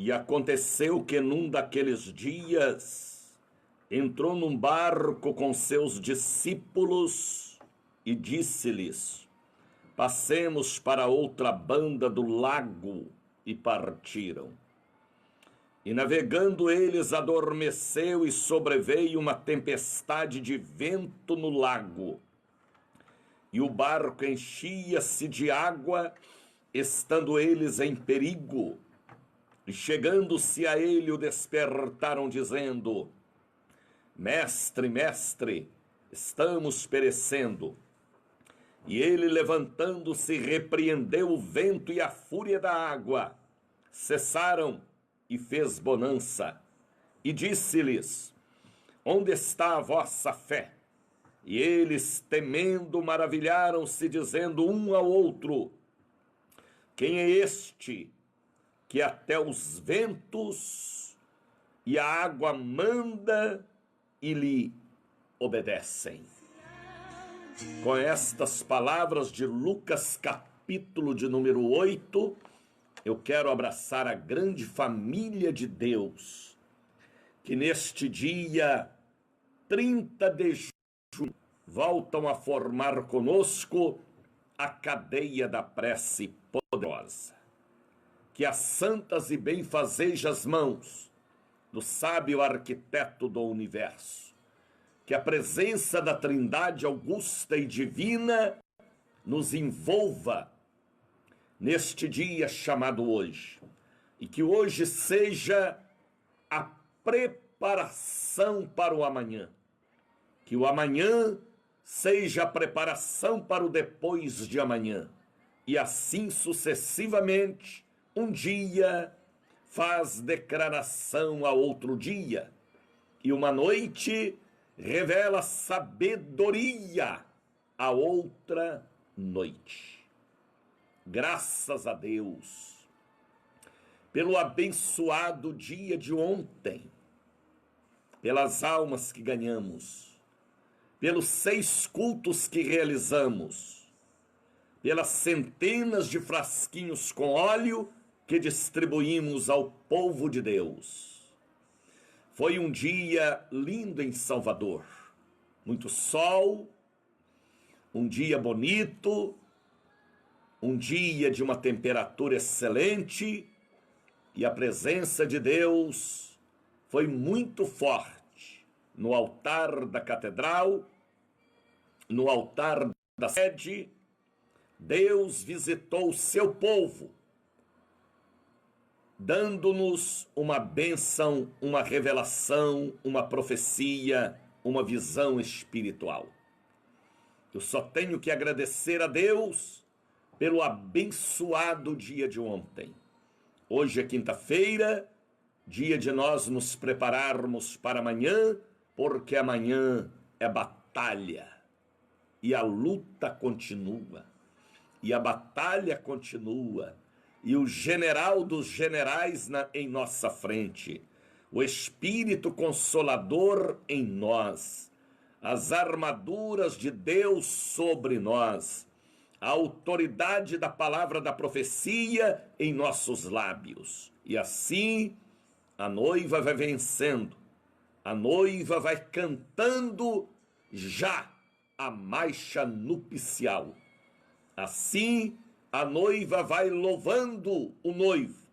E aconteceu que num daqueles dias entrou num barco com seus discípulos e disse-lhes: passemos para outra banda do lago, e partiram. E navegando eles, adormeceu e sobreveio uma tempestade de vento no lago. E o barco enchia-se de água, estando eles em perigo. E chegando-se a ele, o despertaram, dizendo: mestre, mestre, estamos perecendo. E ele, levantando-se, repreendeu o vento e a fúria da água. Cessaram e fez bonança. E disse-lhes: onde está a vossa fé? E eles, temendo, maravilharam-se, dizendo um ao outro: quem é este que até os ventos e a água manda e lhe obedecem? Com estas palavras de Lucas, capítulo de número 8, eu quero abraçar a grande família de Deus, que neste dia 30 de junho voltam a formar conosco a cadeia da prece poderosa. Que as santas e benfazejas mãos do sábio arquiteto do universo, que a presença da Trindade augusta e divina nos envolva neste dia chamado hoje, e que hoje seja a preparação para o amanhã, que o amanhã seja a preparação para o depois de amanhã, e assim sucessivamente. Um dia faz declaração a outro dia, e uma noite revela sabedoria a outra noite. Graças a Deus pelo abençoado dia de ontem, pelas almas que ganhamos, pelos 6 cultos que realizamos, pelas centenas de frasquinhos com óleo que distribuímos ao povo de Deus. Foi um dia lindo em Salvador, muito sol, um dia bonito, um dia de uma temperatura excelente, e a presença de Deus foi muito forte no altar da catedral, no altar da sede. Deus visitou o seu povo, dando-nos uma bênção, uma revelação, uma profecia, uma visão espiritual. Eu só tenho que agradecer a Deus pelo abençoado dia de ontem. Hoje é quinta-feira, dia de nós nos prepararmos para amanhã, porque amanhã é batalha, e a luta continua, e a batalha continua, e o general dos generais em nossa frente, o Espírito Consolador em nós, as armaduras de Deus sobre nós, a autoridade da palavra da profecia em nossos lábios. E assim a noiva vai vencendo, a noiva vai cantando já a marcha nupcial. Assim a noiva vai louvando o noivo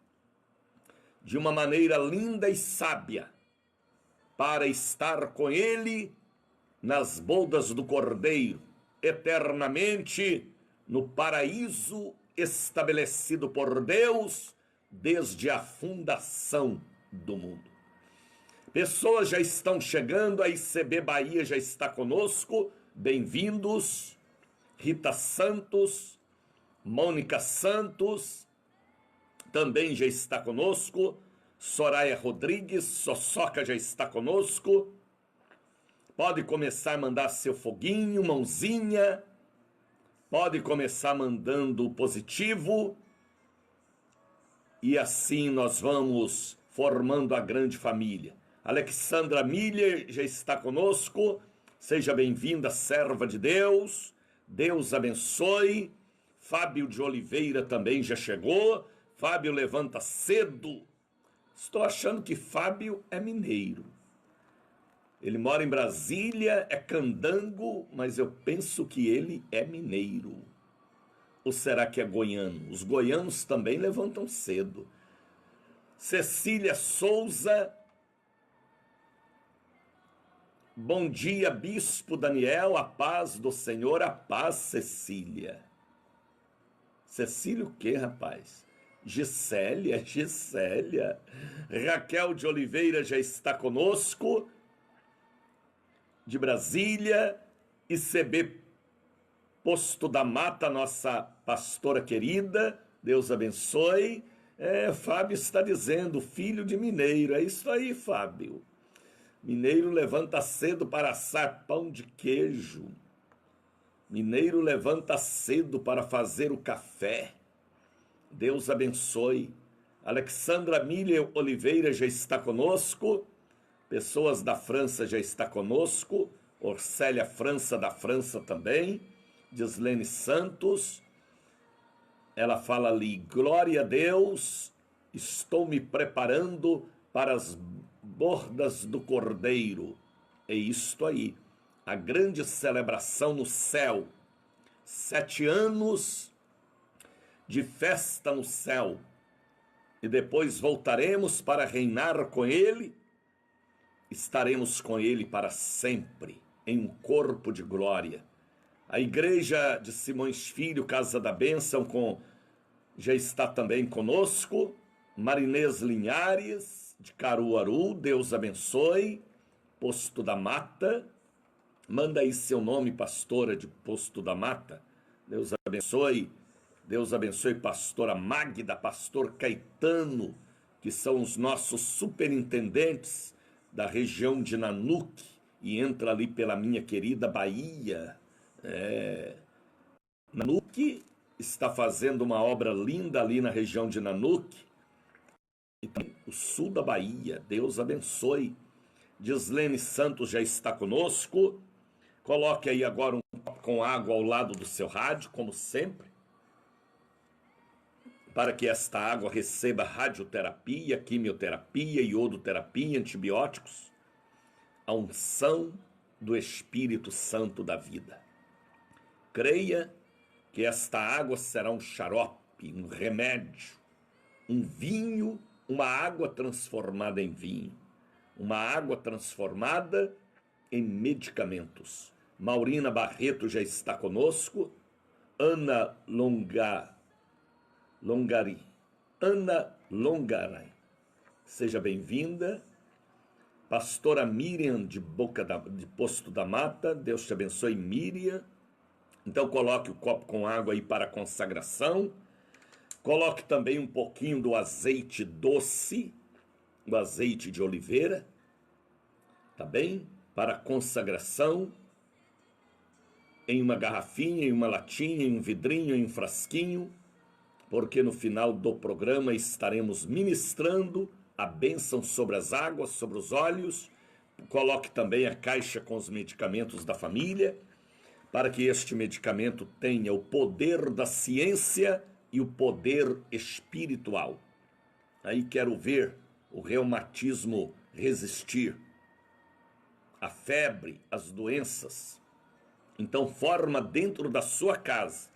de uma maneira linda e sábia, para estar com ele nas bodas do Cordeiro, eternamente no paraíso estabelecido por Deus desde a fundação do mundo. Pessoas já estão chegando, a ICB Bahia já está conosco, bem-vindos. Rita Santos, Mônica Santos também já está conosco, Soraya Rodrigues, Soçoca já está conosco. Pode começar a mandar seu foguinho, mãozinha, pode começar mandando o positivo, e assim nós vamos formando a grande família. Alexandra Miller já está conosco, seja bem-vinda, serva de Deus, Deus abençoe. Fábio de Oliveira também já chegou. Fábio levanta cedo Estou achando que Fábio é mineiro. Ele mora em Brasília, é candango, mas eu penso que ele é mineiro. Ou será que é goiano? Os goianos também levantam cedo. Cecília Souza. Bom dia, Bispo Daniel, a paz do Senhor, a paz, Cecília. Cecília o quê, rapaz? Gisélia. Raquel de Oliveira já está conosco, de Brasília. ICB Posto da Mata, nossa pastora querida, Deus abençoe. Fábio está dizendo, filho de mineiro, é isso aí, Fábio. Mineiro levanta cedo para assar pão de queijo. Mineiro levanta cedo para fazer o café. Deus abençoe. Alexandra Milha Oliveira já está conosco. Pessoas da França já está conosco. Orcélia França da França também. Gislene Santos. Ela fala ali, glória a Deus, estou me preparando para as bordas do Cordeiro. É isto aí, a grande celebração no céu. 7 anos de festa no céu. E depois voltaremos para reinar com ele. Estaremos com ele para sempre, em um corpo de glória. A igreja de Simões Filho, Casa da Bênção, já está também conosco. Marinês Linhares, de Caruaru, Deus abençoe. Posto da Mata, manda aí seu nome, pastora de Posto da Mata. Deus abençoe. Deus abençoe pastora Magda, pastor Caetano, que são os nossos superintendentes da região de Nanuque, e entra ali pela minha querida Bahia. Nanuque está fazendo uma obra linda ali na região de Nanuque, e também o sul da Bahia. Deus abençoe. Gislene Santos já está conosco. Coloque aí agora um copo com água ao lado do seu rádio, como sempre, para que esta água receba radioterapia, quimioterapia, iodoterapia, antibióticos, a unção do Espírito Santo da vida. Creia que esta água será um xarope, um remédio, um vinho, uma água transformada em vinho, uma água transformada em medicamentos. Maurina Barreto já está conosco. Ana Longaray, seja bem-vinda. Pastora Miriam de Posto da Mata, Deus te abençoe, Miriam. Então coloque o copo com água aí para a consagração. Coloque também um pouquinho do azeite doce, do azeite de oliveira, tá bem? Para a consagração, em uma garrafinha, em uma latinha, em um vidrinho, em um frasquinho, porque no final do programa estaremos ministrando a bênção sobre as águas, sobre os óleos. Coloque também a caixa com os medicamentos da família, para que este medicamento tenha o poder da ciência e o poder espiritual. Aí quero ver o reumatismo resistir, a febre, as doenças. Então forma dentro da sua casa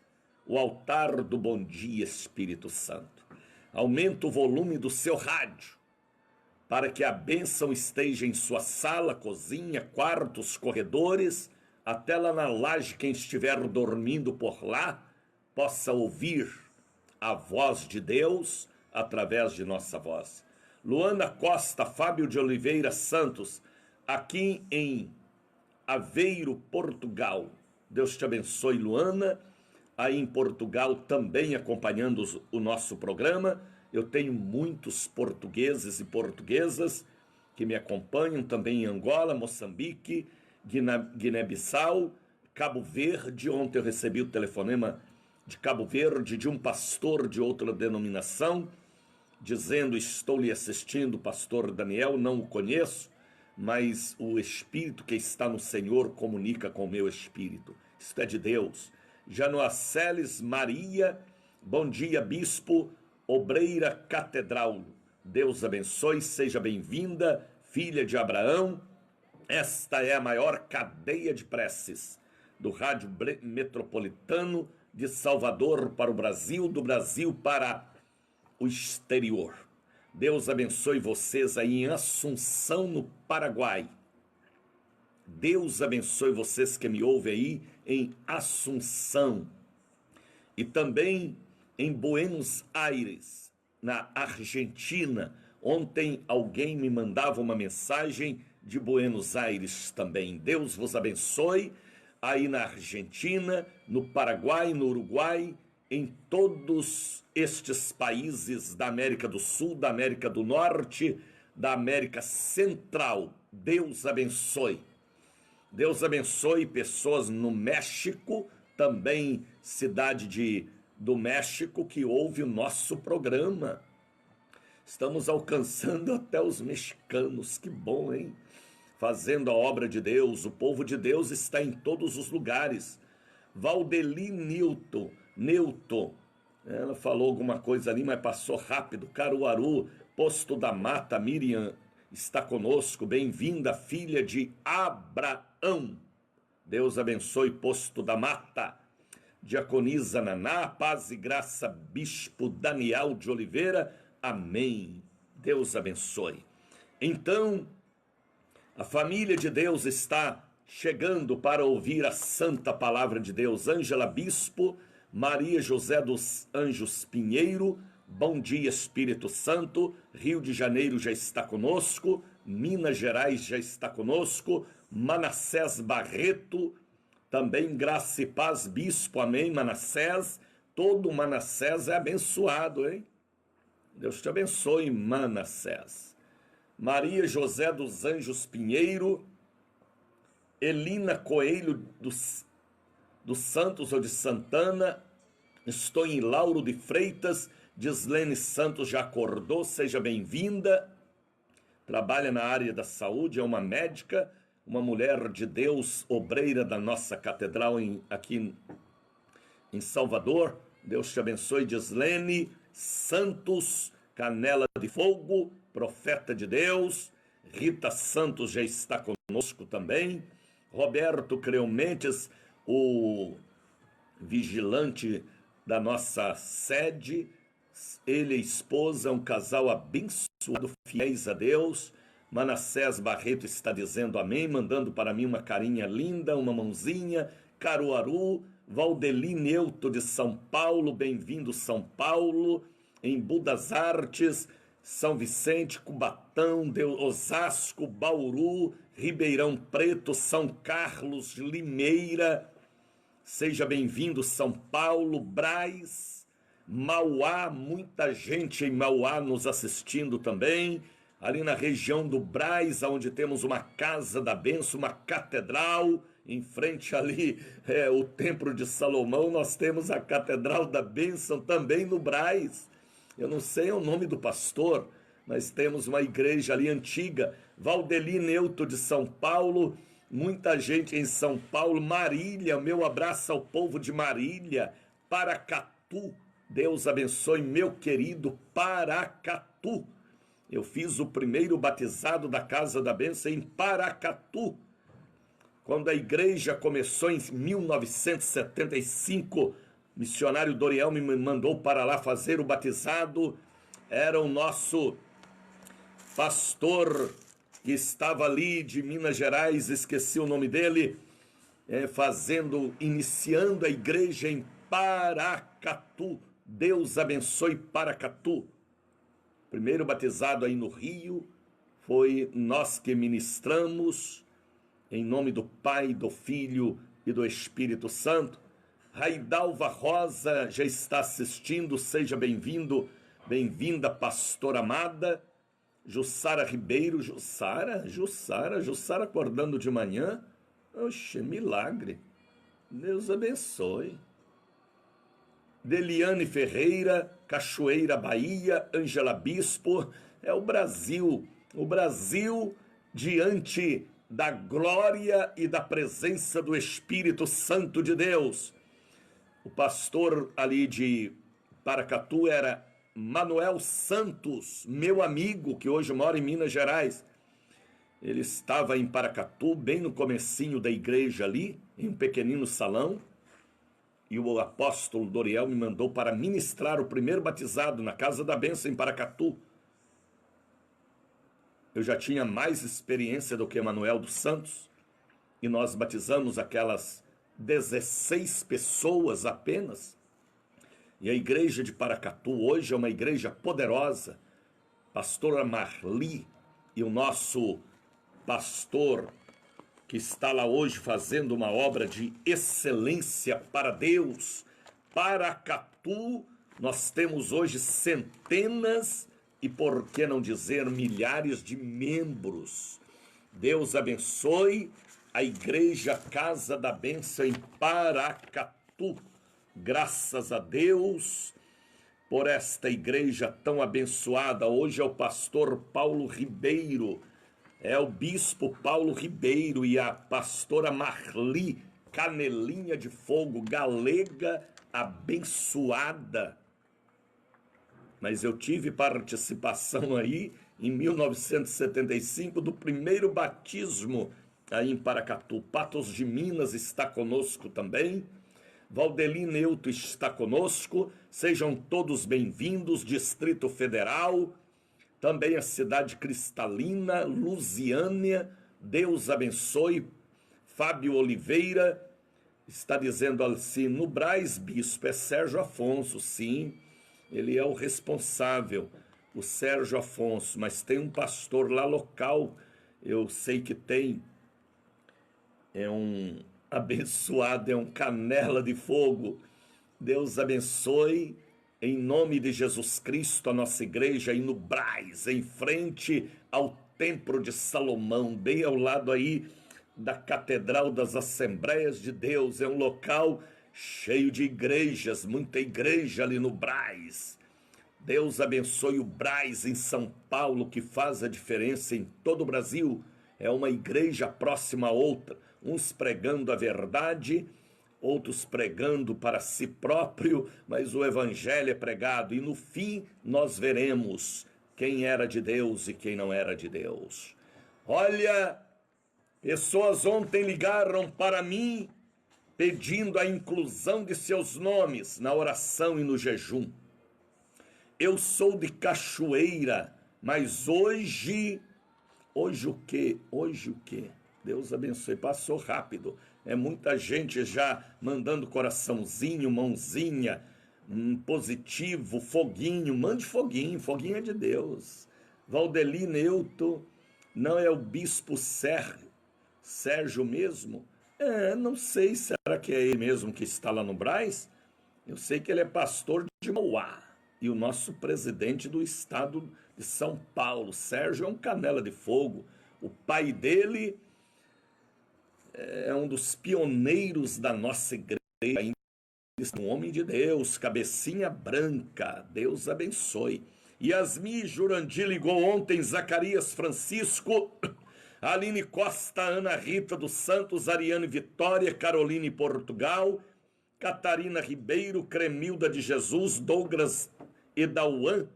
o altar do Bom Dia Espírito Santo. Aumenta o volume do seu rádio, para que a bênção esteja em sua sala, cozinha, quartos, corredores, até lá na laje. Quem estiver dormindo por lá possa ouvir a voz de Deus através de nossa voz. Luana Costa, Fábio de Oliveira Santos, aqui em Aveiro, Portugal. Deus te abençoe, Luana. Aí em Portugal também acompanhando o nosso programa. Eu tenho muitos portugueses e portuguesas que me acompanham também em Angola, Moçambique, Guiné-Bissau, Cabo Verde. Ontem eu recebi o telefonema de Cabo Verde de um pastor de outra denominação, dizendo: estou lhe assistindo, pastor Daniel, não o conheço, mas o Espírito que está no Senhor comunica com o meu espírito. Isto é de Deus. Janoaceles Maria, bom dia, bispo, obreira catedral. Deus abençoe, seja bem-vinda, filha de Abraão. Esta é a maior cadeia de preces do Rádio Metropolitano de Salvador para o Brasil, do Brasil para o exterior. Deus abençoe vocês aí em Assunção, no Paraguai. Deus abençoe vocês que me ouvem aí em Assunção. E também em Buenos Aires, na Argentina. Ontem alguém me mandava uma mensagem de Buenos Aires também. Deus vos abençoe aí na Argentina, no Paraguai, no Uruguai, em todos estes países da América do Sul, da América do Norte, da América Central. Deus abençoe. Deus abençoe pessoas no México, também cidade do México, que ouve o nosso programa. Estamos alcançando até os mexicanos, que bom, hein? Fazendo a obra de Deus, o povo de Deus está em todos os lugares. Valdeli Newton, ela falou alguma coisa ali, mas passou rápido. Caruaru, Posto da Mata, Miriam está conosco, bem-vinda, filha de Abraão. Deus abençoe, Posto da Mata. Diaconisa Naná, paz e graça, Bispo Daniel de Oliveira, amém. Deus abençoe. Então, a família de Deus está chegando para ouvir a santa palavra de Deus. Ângela Bispo, Maria José dos Anjos Pinheiro, bom dia Espírito Santo. Rio de Janeiro já está conosco, Minas Gerais já está conosco, Manassés Barreto, também graça e paz, Bispo, amém, Manassés. Todo Manassés é abençoado, hein? Deus te abençoe, Manassés. Maria José dos Anjos Pinheiro, Elina Coelho dos Santos ou de Santana, estou em Lauro de Freitas, Dislene Santos já acordou, seja bem-vinda. Trabalha na área da saúde, é uma médica, uma mulher de Deus, obreira da nossa catedral aqui em Salvador. Deus te abençoe, Dislene Santos, Canela de Fogo, profeta de Deus. Rita Santos já está conosco também. Roberto Creumentes, o vigilante da nossa sede, ele e a esposa, um casal abençoado, fiéis a Deus. Manassés Barreto está dizendo amém, mandando para mim uma carinha linda, uma mãozinha. Caruaru, Valdeli Neuto de São Paulo, bem-vindo São Paulo. Embu das Artes, São Vicente, Cubatão, Osasco, Bauru, Ribeirão Preto, São Carlos, Limeira, seja bem-vindo São Paulo, Brás, Mauá, muita gente em Mauá nos assistindo também, ali na região do Brás, onde temos uma casa da bênção, uma catedral, em frente ali o Templo de Salomão, nós temos a Catedral da Bênção também no Brás. Eu não sei o nome do pastor, mas temos uma igreja ali antiga. Valdeli Neuto de São Paulo, muita gente em São Paulo. Marília, meu abraço ao povo de Marília. Paracatu, Deus abençoe meu querido Paracatu. Eu fiz o primeiro batizado da Casa da Bênção em Paracatu. Quando a igreja começou em 1975, missionário Doriel me mandou para lá fazer o batizado. Era o nosso pastor que estava ali de Minas Gerais, esqueci o nome dele, iniciando a igreja em Paracatu. Deus abençoe Paracatu. Primeiro batizado aí no Rio, foi nós que ministramos, em nome do Pai, do Filho e do Espírito Santo. Raidalva Rosa já está assistindo, seja bem-vindo, bem-vinda, pastora amada. Jussara Ribeiro, Jussara acordando de manhã, oxe, milagre, Deus abençoe. Deliane Ferreira, Cachoeira, Bahia, Ângela Bispo, é o Brasil diante da glória e da presença do Espírito Santo de Deus. O pastor ali de Paracatu era Manuel Santos, meu amigo, que hoje mora em Minas Gerais. Ele estava em Paracatu, bem no comecinho da igreja ali, em um pequenino salão, e o apóstolo Doriel me mandou para ministrar o primeiro batizado na Casa da Bênção em Paracatu. Eu já tinha mais experiência do que Manuel dos Santos, e nós batizamos aquelas 16 pessoas apenas. E a igreja de Paracatu hoje é uma igreja poderosa. Pastora Marli e o nosso pastor que está lá hoje fazendo uma obra de excelência para Deus. Paracatu, nós temos hoje centenas e, por que não dizer, milhares de membros. Deus abençoe a Igreja Casa da Bênção em Paracatu. Graças a Deus por esta igreja tão abençoada. Hoje é o pastor Paulo Ribeiro, é o bispo Paulo Ribeiro e a pastora Marli, canelinha de fogo, galega abençoada. Mas eu tive participação aí em 1975 do primeiro batismo aí em Paracatu. Patos de Minas está conosco também. Valdeli Neuto está conosco. Sejam todos bem-vindos. Distrito Federal, também a cidade cristalina, Lusiânia, Deus abençoe. Fábio Oliveira está dizendo assim, no Brás, bispo, é Sérgio Afonso. Sim, ele é o responsável, o Sérgio Afonso, mas tem um pastor lá local, eu sei que tem, é um abençoado, é um canela de fogo. Deus abençoe. Em nome de Jesus Cristo, a nossa igreja aí no Brás, em frente ao Templo de Salomão, bem ao lado aí da Catedral das Assembleias de Deus. É um local cheio de igrejas, muita igreja ali no Brás. Deus abençoe o Brás em São Paulo, que faz a diferença em todo o Brasil. É uma igreja próxima a outra, uns pregando a verdade, outros pregando para si próprio, mas o evangelho é pregado, e no fim nós veremos quem era de Deus e quem não era de Deus. Olha, pessoas ontem ligaram para mim pedindo a inclusão de seus nomes na oração e no jejum. Eu sou de Cachoeira, mas hoje o quê? Hoje o quê? Deus abençoe, passou rápido. É muita gente já mandando coraçãozinho, mãozinha, positivo, foguinho. Mande foguinho, foguinho é de Deus. Valdeli Neuto, não é o bispo Sérgio mesmo? Não sei, será que é ele mesmo que está lá no Brás? Eu sei que ele é pastor de Mauá e o nosso presidente do estado de São Paulo. Sérgio é um canela de fogo. O pai dele é um dos pioneiros da nossa igreja, ainda um homem de Deus, cabecinha branca. Deus abençoe. Yasmi Jurandir ligou ontem, Zacarias Francisco, Aline Costa, Ana Rita dos Santos, Ariane Vitória, Caroline Portugal, Catarina Ribeiro, Cremilda de Jesus, Douglas Edauan,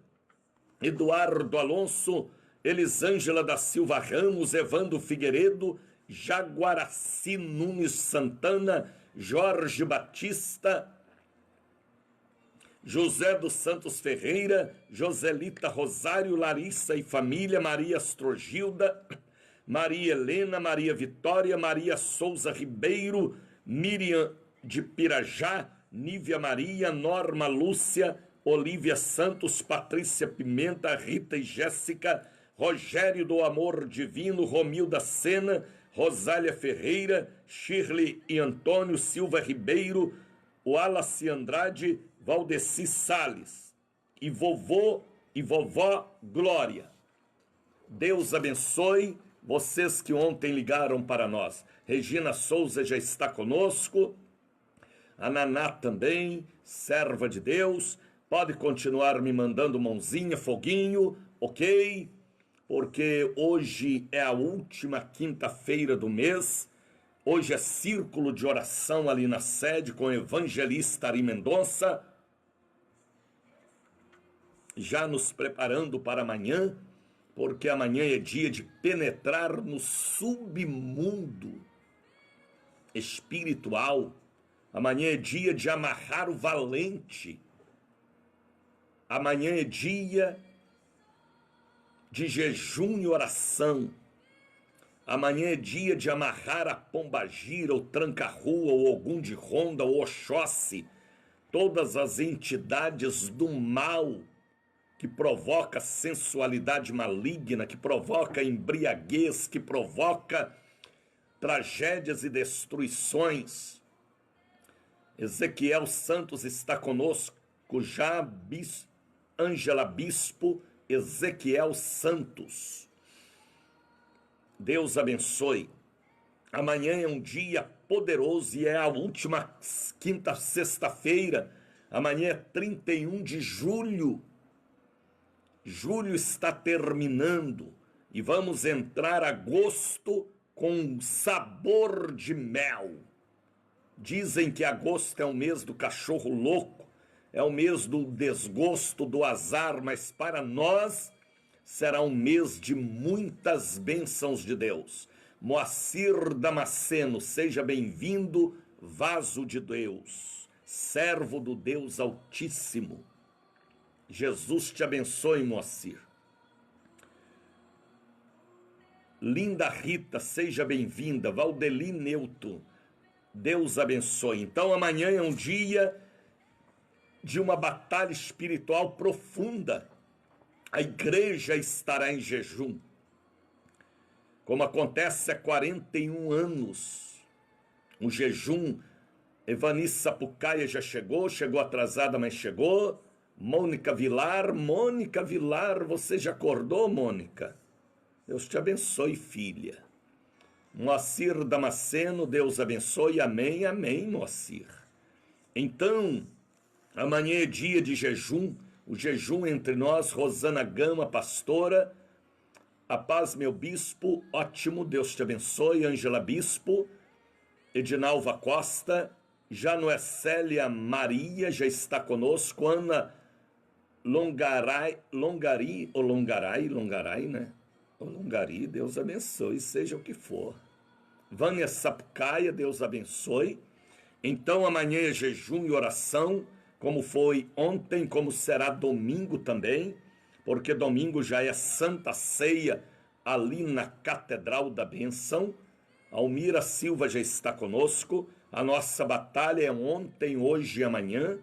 Eduardo Alonso, Elisângela da Silva Ramos, Evandro Figueiredo, Jaguaraci Nunes Santana, Jorge Batista, José dos Santos Ferreira, Joselita Rosário, Larissa e família, Maria Astrogilda, Maria Helena, Maria Vitória, Maria Souza Ribeiro, Miriam de Pirajá, Nívia Maria, Norma Lúcia, Olívia Santos, Patrícia Pimenta, Rita e Jéssica, Rogério do Amor Divino, Romilda Sena, Rosália Ferreira, Shirley e Antônio Silva Ribeiro, Wallace Andrade, Valdeci Salles e vovô e vovó Glória. Deus abençoe vocês que ontem ligaram para nós. Regina Souza já está conosco, a Naná também, serva de Deus. Pode continuar me mandando mãozinha, foguinho, ok? Porque hoje é a última quinta-feira do mês. Hoje é círculo de oração ali na sede com o evangelista Ari Mendonça. já nos preparando para amanhã, porque amanhã é dia de penetrar no submundo espiritual. Amanhã é dia de amarrar o valente. Amanhã é dia de jejum e oração. Amanhã é dia de amarrar a pombagira, o tranca-rua, o ogum de ronda, o oxóssi, todas as entidades do mal que provoca sensualidade maligna, que provoca embriaguez, que provoca tragédias e destruições. Ezequiel Santos está conosco, já Ângela Bispo, Ezequiel Santos. Deus abençoe. Amanhã é um dia poderoso e é a última sexta-feira. Amanhã é 31 de julho. Julho está terminando e vamos entrar agosto com sabor de mel. Dizem que agosto é o mês do cachorro louco, é o mês do desgosto, do azar, mas para nós será um mês de muitas bênçãos de Deus. Moacir Damasceno, seja bem-vindo, vaso de Deus, servo do Deus Altíssimo. Jesus te abençoe, Moacir. Linda Rita, seja bem-vinda. Valdeli Neuto, Deus abençoe. Então amanhã é um dia de uma batalha espiritual profunda. A igreja estará em jejum, como acontece há 41 anos. O jejum, Evani Sapucaia já chegou atrasada, mas chegou. Mônica Vilar, você já acordou, Mônica? Deus te abençoe, filha. Moacir Damasceno, Deus abençoe, amém, amém, Moacir. Então, amanhã é dia de jejum, o jejum entre nós, Rosana Gama, pastora, a paz, meu bispo, ótimo, Deus te abençoe, Ângela Bispo, Edinalva Costa, já não é Célia Maria, já está conosco, Ana Longaray, né? Longari, Deus abençoe, seja o que for. Vânia Sapucaia, Deus abençoe. Então amanhã é jejum e oração, como foi ontem, como será domingo também, porque domingo já é Santa Ceia ali na Catedral da Bênção. Almira Silva já está conosco. A nossa batalha é ontem, hoje e amanhã.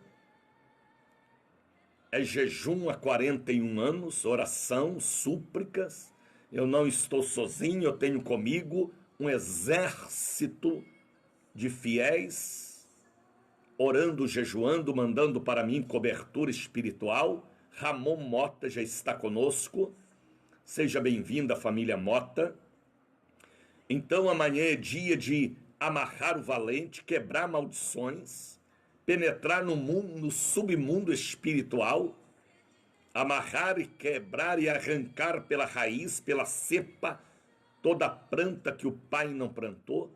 É jejum há 41 anos, oração, súplicas. Eu não estou sozinho, eu tenho comigo um exército de fiéis, orando, jejuando, mandando para mim cobertura espiritual. Ramon Mota já está conosco. Seja bem-vinda, família Mota. Então amanhã é dia de amarrar o valente, quebrar maldições, penetrar no mundo, no submundo espiritual, amarrar e quebrar e arrancar pela raiz, pela cepa, toda a planta que o pai não plantou,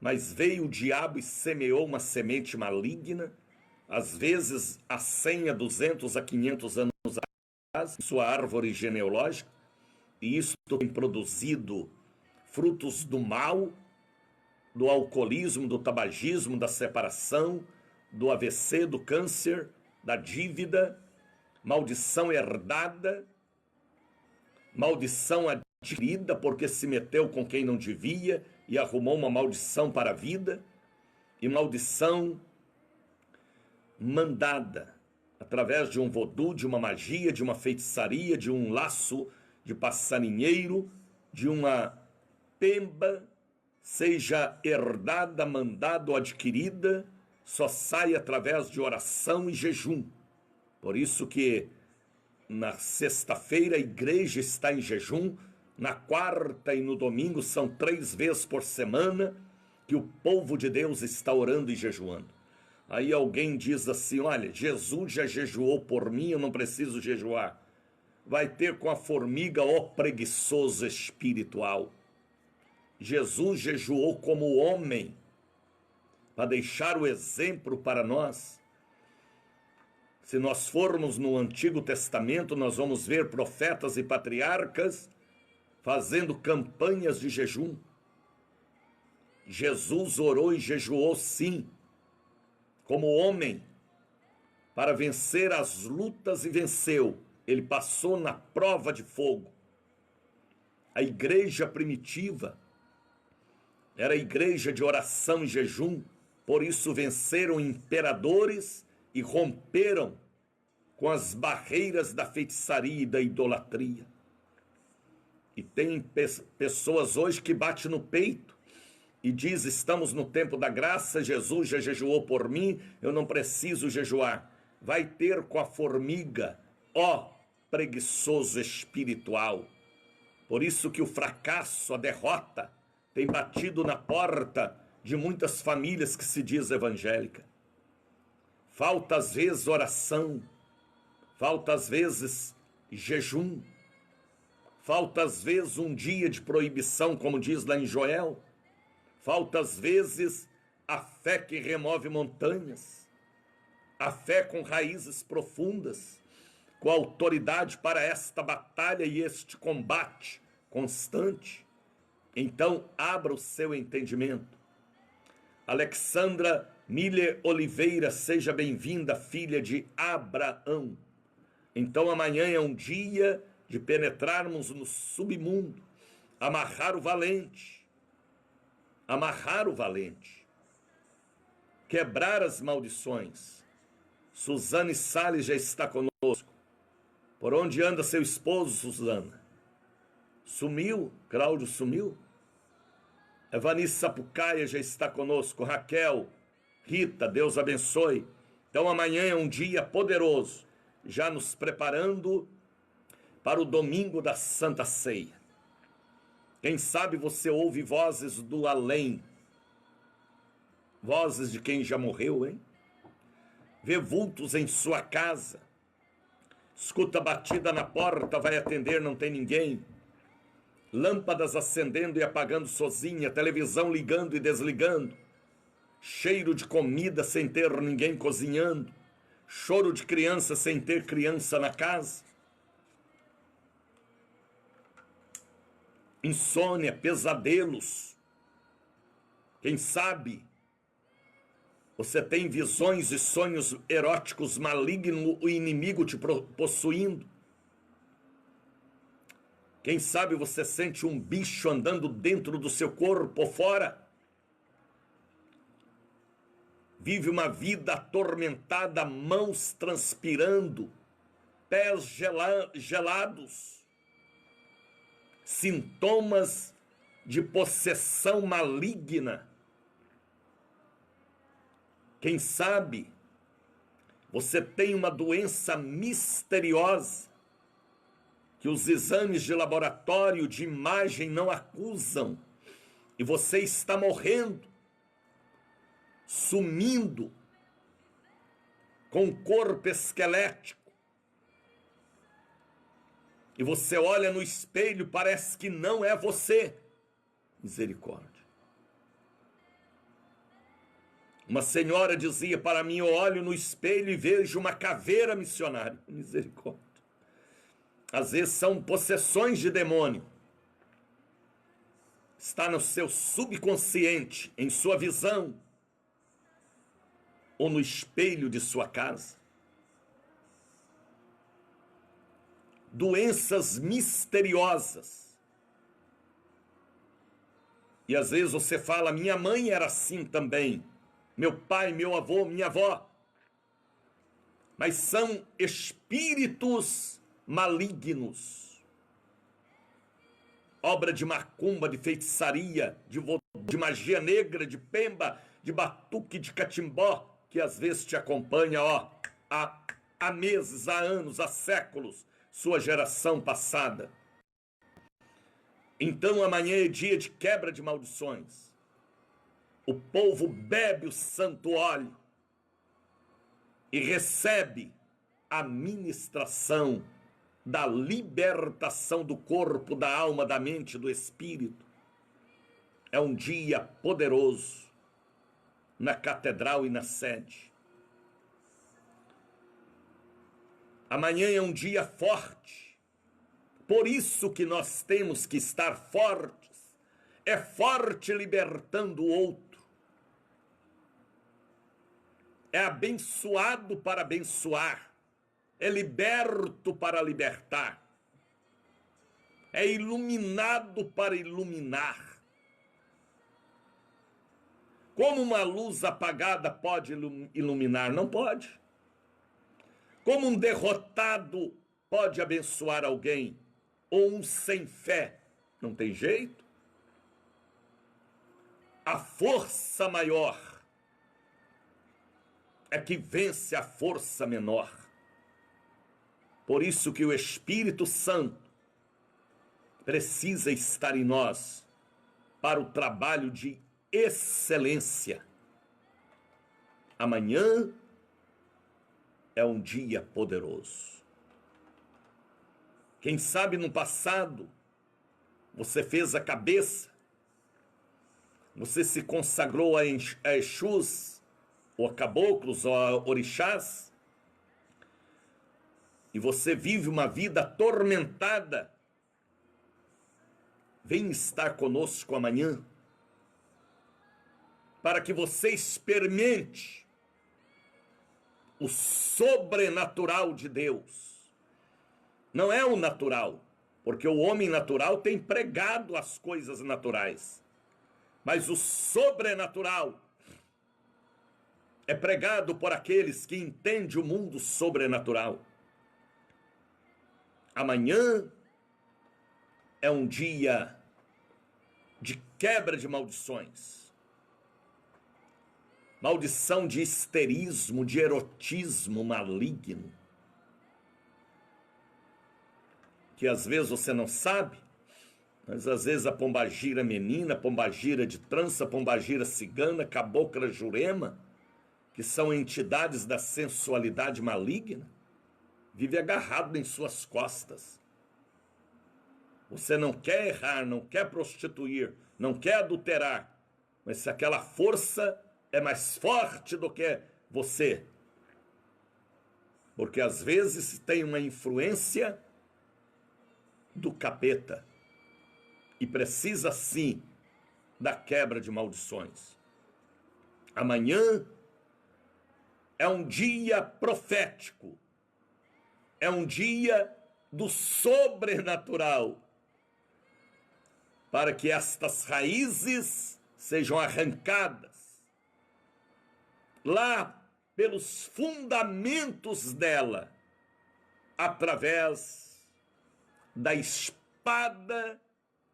mas veio o diabo e semeou uma semente maligna, às vezes há 100, a 200, a 500 anos atrás, sua árvore genealógica, e isso tem produzido frutos do mal, do alcoolismo, do tabagismo, da separação, do AVC, do câncer, da dívida, maldição herdada, maldição adquirida porque se meteu com quem não devia e arrumou uma maldição para a vida, e maldição mandada através de um vodú, de uma magia, de uma feitiçaria, de um laço de passarinheiro, de uma pemba, seja herdada, mandada ou adquirida, só sai através de oração e jejum. Por isso que na sexta-feira a igreja está em jejum, na quarta e no domingo são 3 vezes por semana que o povo de Deus está orando e jejuando. Aí alguém diz assim, olha, Jesus já jejuou por mim, eu não preciso jejuar. Vai ter com a formiga, ó preguiçoso espiritual. Jesus jejuou como homem, para deixar o exemplo para nós. Se nós formos no Antigo Testamento, nós vamos ver profetas e patriarcas fazendo campanhas de jejum. Jesus orou e jejuou sim, como homem, para vencer as lutas e venceu. Ele passou na prova de fogo. A igreja primitiva era a igreja de oração e jejum, por isso venceram imperadores e romperam com as barreiras da feitiçaria e da idolatria. E tem pessoas hoje que batem no peito e diz: estamos no tempo da graça, Jesus já jejuou por mim, eu não preciso jejuar. Vai ter com a formiga, ó preguiçoso espiritual. Por isso que o fracasso, a derrota, tem batido na porta de muitas famílias que se diz evangélica. Falta às vezes oração, falta às vezes jejum, falta às vezes um dia de proibição, como diz lá em Joel. Falta às vezes a fé que remove montanhas, a fé com raízes profundas, com autoridade para esta batalha e este combate constante. Então, abra o seu entendimento. Alexandra Miller Oliveira, seja bem-vinda, filha de Abraão. Então, amanhã é um dia de penetrarmos no submundo, amarrar o valente, quebrar as maldições. Suzane Salles já está conosco. Por onde anda seu esposo, Suzana? Sumiu? Cláudio sumiu? Evanice Sapucaia já está conosco. Raquel, Rita, Deus abençoe. Então amanhã é um dia poderoso, já nos preparando para o domingo da Santa Ceia. Quem sabe você ouve vozes do além, vozes de quem já morreu, hein? Vê vultos em sua casa, escuta batida na porta, vai atender, não tem ninguém. Lâmpadas acendendo e apagando sozinha, televisão ligando e desligando, cheiro de comida sem ter ninguém cozinhando, choro de criança sem ter criança na casa, insônia, pesadelos. Quem sabe você tem visões e sonhos eróticos malignos, o inimigo te possuindo. Quem sabe você sente um bicho andando dentro do seu corpo ou fora. Vive uma vida atormentada, mãos transpirando, pés gelados, sintomas de possessão maligna. Quem sabe você tem uma doença misteriosa que os exames de laboratório, de imagem não acusam, e você está morrendo, sumindo, com o corpo esquelético, e você olha no espelho, parece que não é você. Misericórdia. Uma senhora dizia para mim: eu olho no espelho e vejo uma caveira missionária. Misericórdia. Às vezes são possessões de demônio. Está no seu subconsciente, em sua visão, ou no espelho de sua casa. Doenças misteriosas. E às vezes você fala: minha mãe era assim também, meu pai, meu avô, minha avó. Mas são espíritos malignos, obra de macumba, de feitiçaria, de magia negra, de pemba, de batuque, de catimbó, que às vezes te acompanha há meses, há anos, há séculos, sua geração passada. Então amanhã é dia de quebra de maldições. O povo bebe o santo óleo e recebe a ministração da libertação do corpo, da alma, da mente, do espírito. É um dia poderoso na catedral e na sede. Amanhã é um dia forte. Por isso que nós temos que estar fortes. É forte libertando o outro. É abençoado para abençoar. É liberto para libertar. É iluminado para iluminar. Como uma luz apagada pode iluminar? Não pode. Como um derrotado pode abençoar alguém? Ou um sem fé? Não tem jeito. A força maior é que vence a força menor. Por isso que o Espírito Santo precisa estar em nós para o trabalho de excelência. Amanhã é um dia poderoso. Quem sabe no passado você fez a cabeça, você se consagrou a Exus, ou a caboclos, ou a orixás, e você vive uma vida atormentada. Vem estar conosco amanhã, para que você experimente o sobrenatural de Deus. Não é o natural, porque o homem natural tem pregado as coisas naturais. Mas o sobrenatural é pregado por aqueles que entendem o mundo sobrenatural. Amanhã é um dia de quebra de maldições. Maldição de histerismo, de erotismo maligno. Que às vezes você não sabe, mas às vezes a pombagira menina, pombagira de trança, pombagira cigana, cabocla jurema, que são entidades da sensualidade maligna, vive agarrado em suas costas. Você não quer errar, não quer prostituir, não quer adulterar, mas se aquela força é mais forte do que você, porque às vezes tem uma influência do capeta e precisa sim da quebra de maldições. Amanhã é um dia profético, é um dia do sobrenatural, para que estas raízes sejam arrancadas lá pelos fundamentos dela, através da espada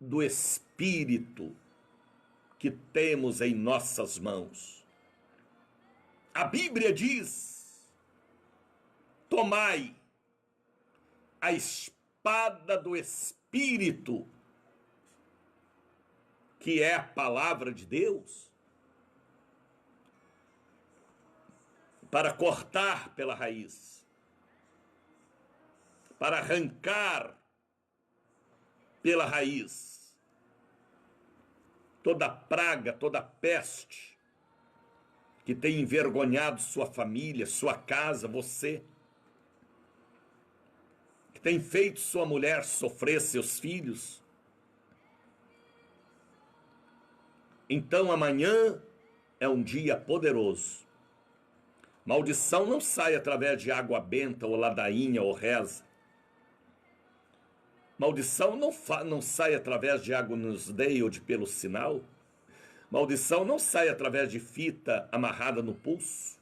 do Espírito que temos em nossas mãos. A Bíblia diz: tomai a espada do Espírito, que é a palavra de Deus, para cortar pela raiz, para arrancar pela raiz toda praga, toda peste que tem envergonhado sua família, sua casa, você, que tem feito sua mulher sofrer, seus filhos. Então amanhã é um dia poderoso. Maldição não sai através de água benta, ou ladainha, ou reza. Maldição não sai através de água nos dei ou de pelo sinal. Maldição não sai através de fita amarrada no pulso.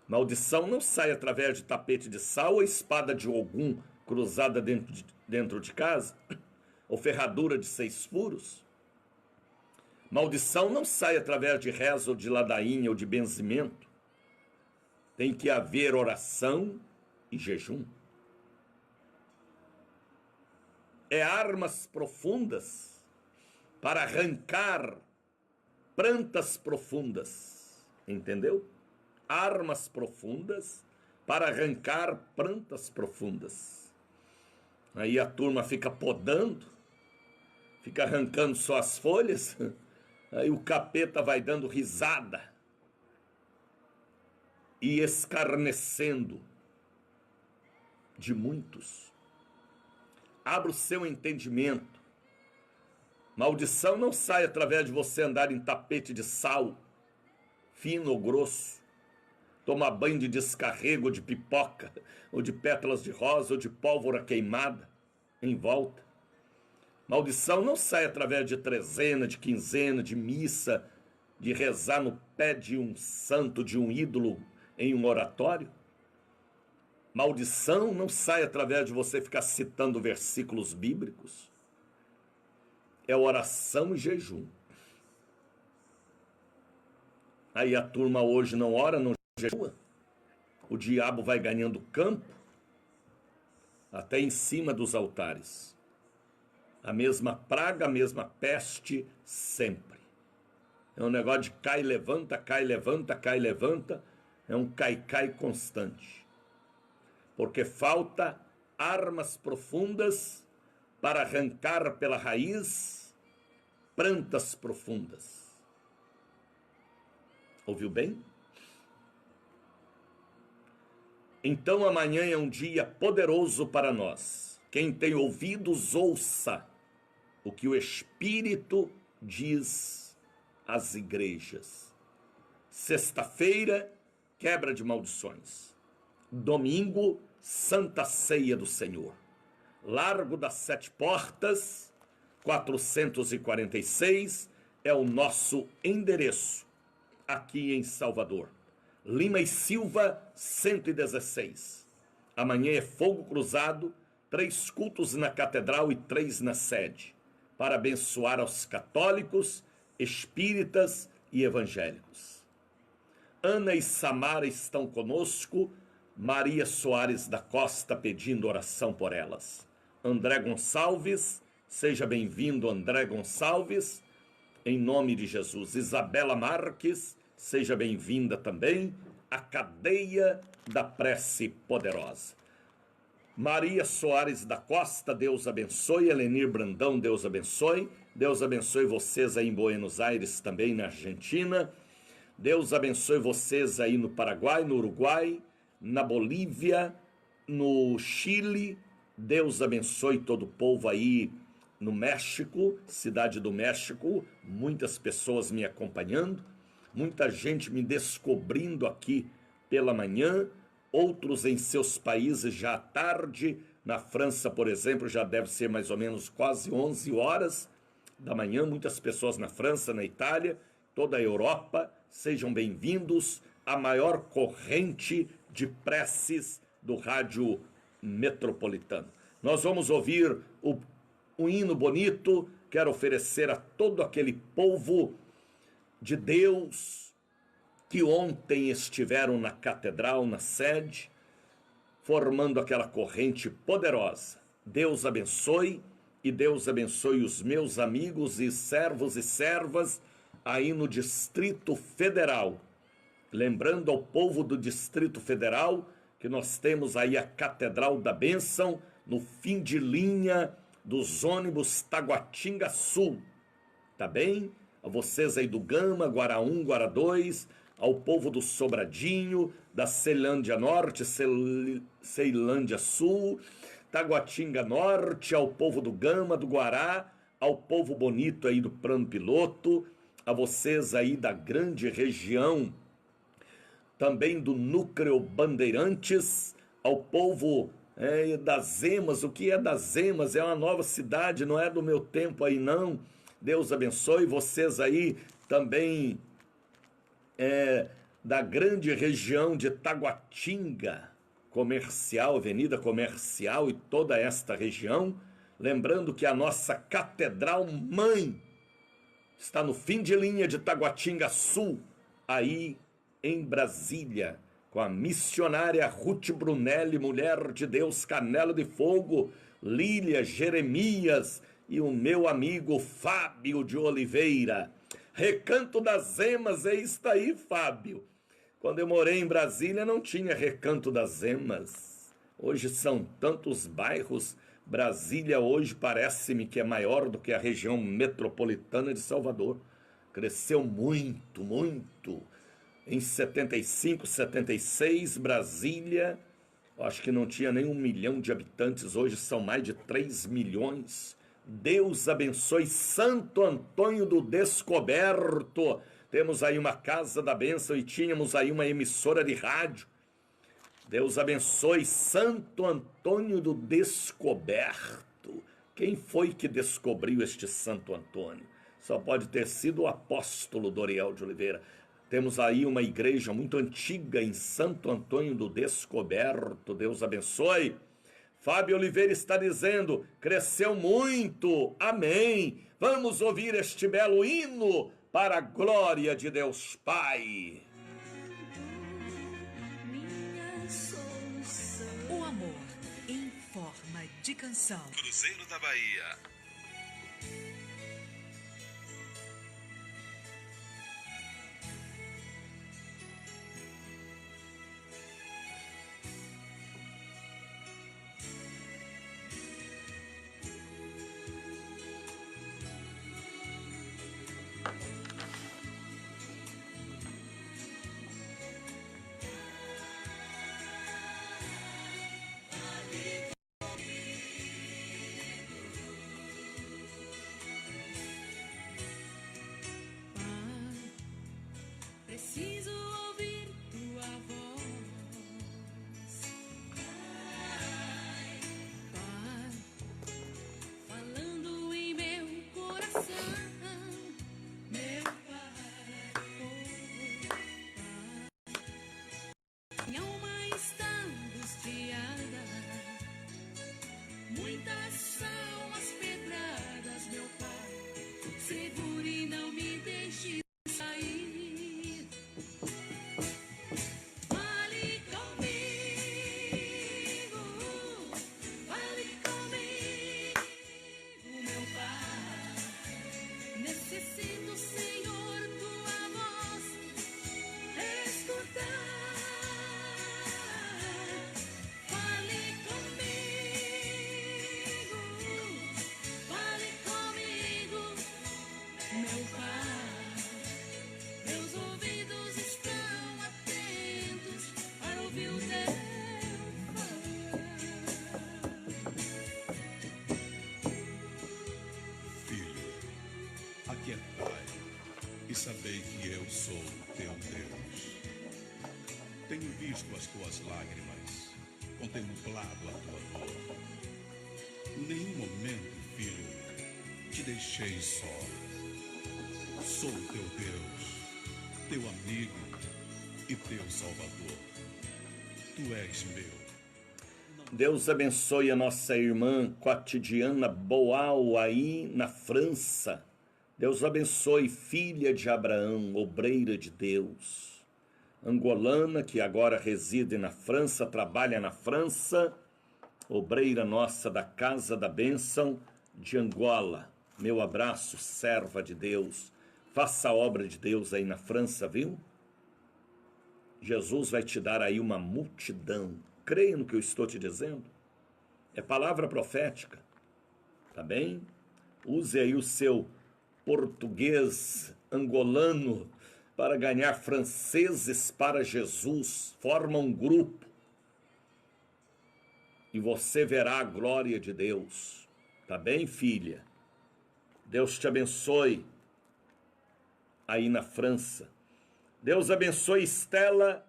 Maldição não sai através de tapete de sal ou espada de Ogum cruzada dentro de casa, ou ferradura de 6 furos. Maldição não sai através de reza ou de ladainha ou de benzimento. Tem que haver oração e jejum. É armas profundas para arrancar plantas profundas. Entendeu? Armas profundas para arrancar plantas profundas. Aí a turma fica podando, fica arrancando só as folhas, aí o capeta vai dando risada e escarnecendo de muitos. Abra o seu entendimento. Maldição não sai através de você andar em tapete de sal, fino ou grosso, tomar banho de descarrego, ou de pipoca, ou de pétalas de rosa, ou de pólvora queimada em volta. Maldição não sai através de trezena, de quinzena, de missa, de rezar no pé de um santo, de um ídolo em um oratório. Maldição não sai através de você ficar citando versículos bíblicos. É oração e jejum. Aí a turma hoje não ora, não jejua. O diabo vai ganhando campo até em cima dos altares. A mesma praga, a mesma peste sempre. É um negócio de cai, levanta, cai, levanta, cai, levanta. É um cai-cai constante. Porque falta armas profundas para arrancar pela raiz plantas profundas. Ouviu bem? Então amanhã é um dia poderoso para nós. Quem tem ouvidos, ouça o que o Espírito diz às igrejas. Sexta-feira, quebra de maldições. Domingo, Santa Ceia do Senhor. Largo das Sete Portas, 446, é o nosso endereço aqui em Salvador. Lima e Silva, 116. Amanhã é fogo cruzado, 3 cultos na catedral e 3 na sede, para abençoar aos católicos, espíritas e evangélicos. Ana e Samara estão conosco, Maria Soares da Costa pedindo oração por elas. André Gonçalves, seja bem-vindo, André Gonçalves, em nome de Jesus. Isabela Marques, seja bem-vinda também, a cadeia da prece poderosa. Maria Soares da Costa, Deus abençoe. Elenir Brandão, Deus abençoe. Deus abençoe vocês aí em Buenos Aires, também na Argentina. Deus abençoe vocês aí no Paraguai, no Uruguai, na Bolívia, no Chile. Deus abençoe todo o povo aí no México, Cidade do México. Muitas pessoas me acompanhando, muita gente me descobrindo aqui pela manhã, outros em seus países já à tarde. Na França, por exemplo, já deve ser mais ou menos quase 11 horas da manhã. Muitas pessoas na França, na Itália, toda a Europa. Sejam bem-vindos à maior corrente de preces do rádio metropolitano. Nós vamos ouvir um hino bonito. Quero oferecer a todo aquele povo de Deus que ontem estiveram na catedral, na sede, formando aquela corrente poderosa. Deus abençoe, e Deus abençoe os meus amigos e servos e servas aí no Distrito Federal. Lembrando ao povo do Distrito Federal que nós temos aí a Catedral da Bênção no fim de linha dos ônibus Taguatinga Sul. Tá bem? A vocês aí do Gama, Guará 1, Guará 2, ao povo do Sobradinho, da Ceilândia Norte, Ceilândia Sul, Taguatinga Norte, ao povo do Gama, do Guará, ao povo bonito aí do Plano Piloto, a vocês aí da grande região, também do Núcleo Bandeirantes, ao povo das Emas. O que é das Emas? É uma nova cidade, não é do meu tempo aí não. Deus abençoe vocês aí também da grande região de Taguatinga Comercial, Avenida Comercial e toda esta região. Lembrando que a nossa Catedral Mãe está no fim de linha de Taguatinga Sul, aí em Brasília, com a missionária Ruth Brunelli, mulher de Deus, Canela de Fogo, Lília, Jeremias e o meu amigo Fábio de Oliveira. Recanto das Emas, está aí, Fábio. Quando eu morei em Brasília não tinha Recanto das Emas. Hoje são tantos bairros. Brasília hoje parece-me que é maior do que a região metropolitana de Salvador. Cresceu muito, muito. Em 75, 76, Brasília Acho que não tinha nem 1 milhão de habitantes, hoje são mais de 3 milhões. Deus abençoe Santo Antônio do Descoberto. Temos aí uma casa da bênção e tínhamos aí uma emissora de rádio. Deus abençoe Santo Antônio do Descoberto. Quem foi que descobriu este Santo Antônio? Só pode ter sido o apóstolo Doriel de Oliveira. Temos aí uma igreja muito antiga em Santo Antônio do Descoberto. Deus abençoe. Fábio Oliveira está dizendo, cresceu muito, amém. Vamos ouvir este belo hino para a glória de Deus Pai. O amor em forma de canção. Cruzeiro da Bahia. Preciso ouvir tua voz, Pai, falando em meu coração, meu Pai, oh, Pai. Minha alma está angustiada, muitas são as pedradas, meu Pai, segure e não me deixe sair. Necessito, Senhor, tua voz escutar. Fale comigo, meu Pai. Meus ouvidos estão atentos para ouvir o teu falar. Filho, aquietai e sabei que eu sou teu Deus. Tenho visto as tuas lágrimas, contemplado a tua dor. Em nenhum momento, filho, te deixei só. Sou teu Deus, teu amigo e teu Salvador. Tu és meu. Deus abençoe a nossa irmã Cotidiana Boal aí na França. Deus abençoe, filha de Abraão, obreira de Deus. Angolana, que agora reside na França, trabalha na França. Obreira nossa da Casa da Bênção de Angola. Meu abraço, serva de Deus. Faça a obra de Deus aí na França, viu? Jesus vai te dar aí uma multidão. Creia no que eu estou te dizendo. É palavra profética. Tá bem? Use aí o seu português angolano para ganhar franceses para Jesus. Forma um grupo. E você verá a glória de Deus. Tá bem, filha? Deus te abençoe aí na França. Deus abençoe Estela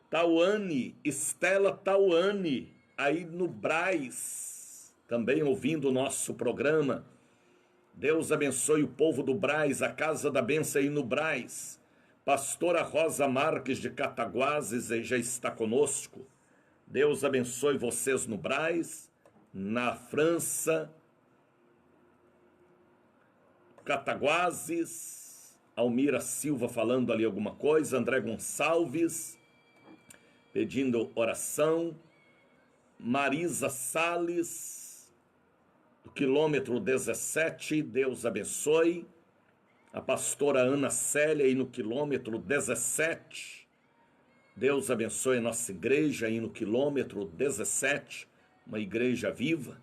Tauane, aí no Brás, também ouvindo o nosso programa. Deus abençoe o povo do Brás, a Casa da Bênção aí no Brás. Pastora Rosa Marques de Cataguases já está conosco. Deus abençoe vocês no Brás, na França, Cataguases, Almira Silva falando ali alguma coisa, André Gonçalves pedindo oração, Marisa Salles, do quilômetro 17, Deus abençoe, a pastora Ana Célia aí no quilômetro 17, Deus abençoe a nossa igreja aí no quilômetro 17, uma igreja viva,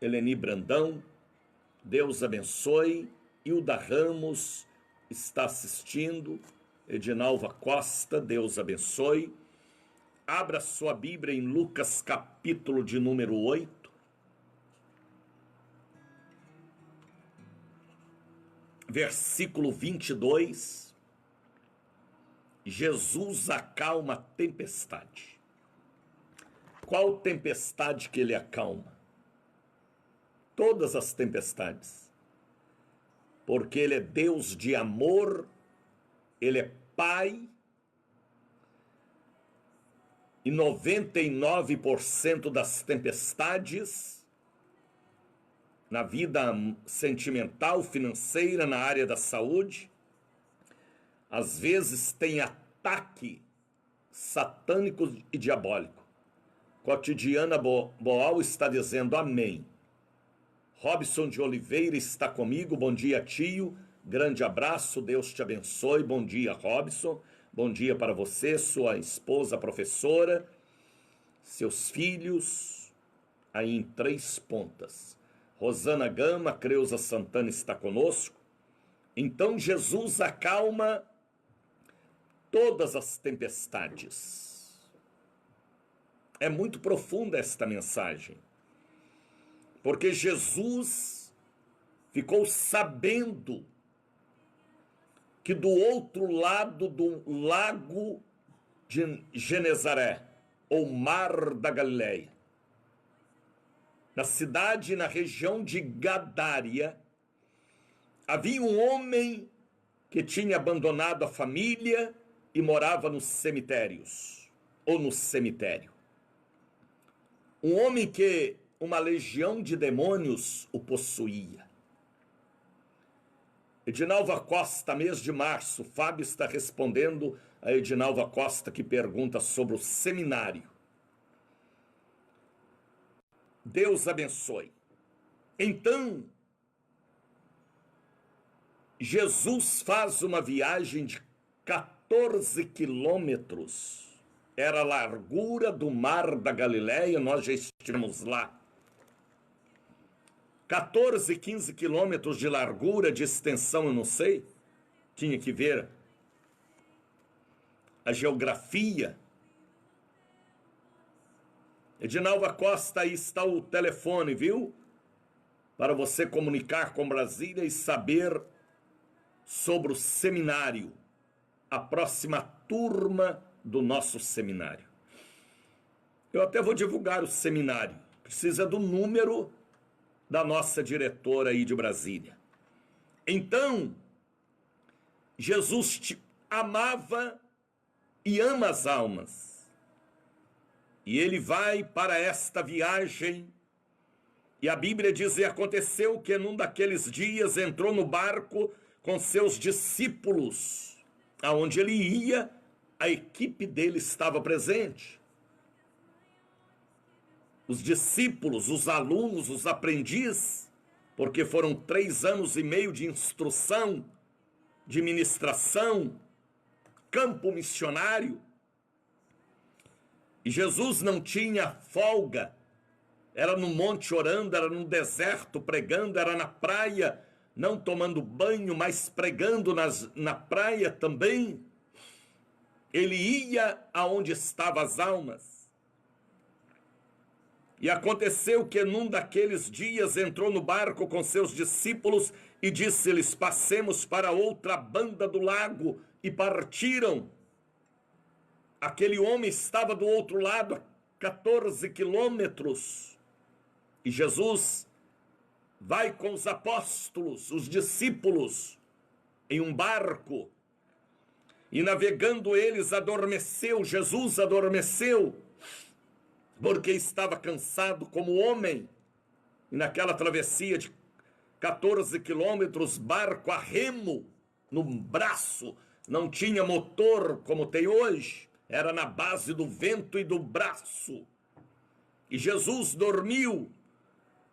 Eleni Brandão, Deus abençoe, Hilda Ramos está assistindo, Edinalva Costa, Deus abençoe, Abra sua Bíblia em Lucas capítulo de número 8. Versículo 22. Jesus acalma a tempestade. Qual tempestade que ele acalma? Todas as tempestades. Porque ele é Deus de amor, ele é Pai, e 99% das tempestades na vida sentimental, financeira, na área da saúde, às vezes tem ataque satânico e diabólico. Cotidiana Boal está dizendo amém. Robson de Oliveira está comigo, bom dia tio, grande abraço, Deus te abençoe, bom dia Robson, bom dia para você, sua esposa professora, seus filhos, aí em Três Pontas. Rosana Gama, Creuza Santana está conosco. Então Jesus acalma todas as tempestades. É muito profunda esta mensagem, porque Jesus ficou sabendo que do outro lado do lago de Genezaré, ou Mar da Galileia, na cidade, na região de Gadária, havia um homem que tinha abandonado a família e morava nos cemitérios, ou no cemitério. Um homem que uma legião de demônios o possuía. Edinalva Costa, mês de março, Fábio está respondendo a Edinalva Costa, que pergunta sobre o seminário. Deus abençoe. Então, Jesus faz uma viagem de 14 quilômetros. Era a largura do Mar da Galileia, nós já estivemos lá. 14, 15 quilômetros de largura, de extensão, eu não sei. Tinha que ver a geografia. Edinalva Costa, aí está o telefone, viu? Para você comunicar com Brasília e saber sobre o seminário. A próxima turma do nosso seminário. Eu até vou divulgar o seminário. Precisa do número da nossa diretora aí de Brasília. Então, Jesus amava e ama as almas. E ele vai para esta viagem. E a Bíblia diz, e aconteceu que num daqueles dias entrou no barco com seus discípulos. Aonde ele ia, a equipe dele estava presente. Os discípulos, os alunos, os aprendizes, porque foram 3 anos e meio de instrução, de ministração, campo missionário. E Jesus não tinha folga, era no monte orando, era no deserto pregando, era na praia, não tomando banho, mas pregando na praia também. Ele ia aonde estavam as almas. E aconteceu que num daqueles dias entrou no barco com seus discípulos e disse-lhes, passemos para outra banda do lago, e partiram. Aquele homem estava do outro lado, a 14 quilômetros. E Jesus vai com os apóstolos, os discípulos, em um barco. E navegando eles adormeceu, Jesus adormeceu, porque estava cansado como homem. E naquela travessia de 14 quilômetros, barco a remo, no braço, não tinha motor como tem hoje, era na base do vento e do braço. E Jesus dormiu.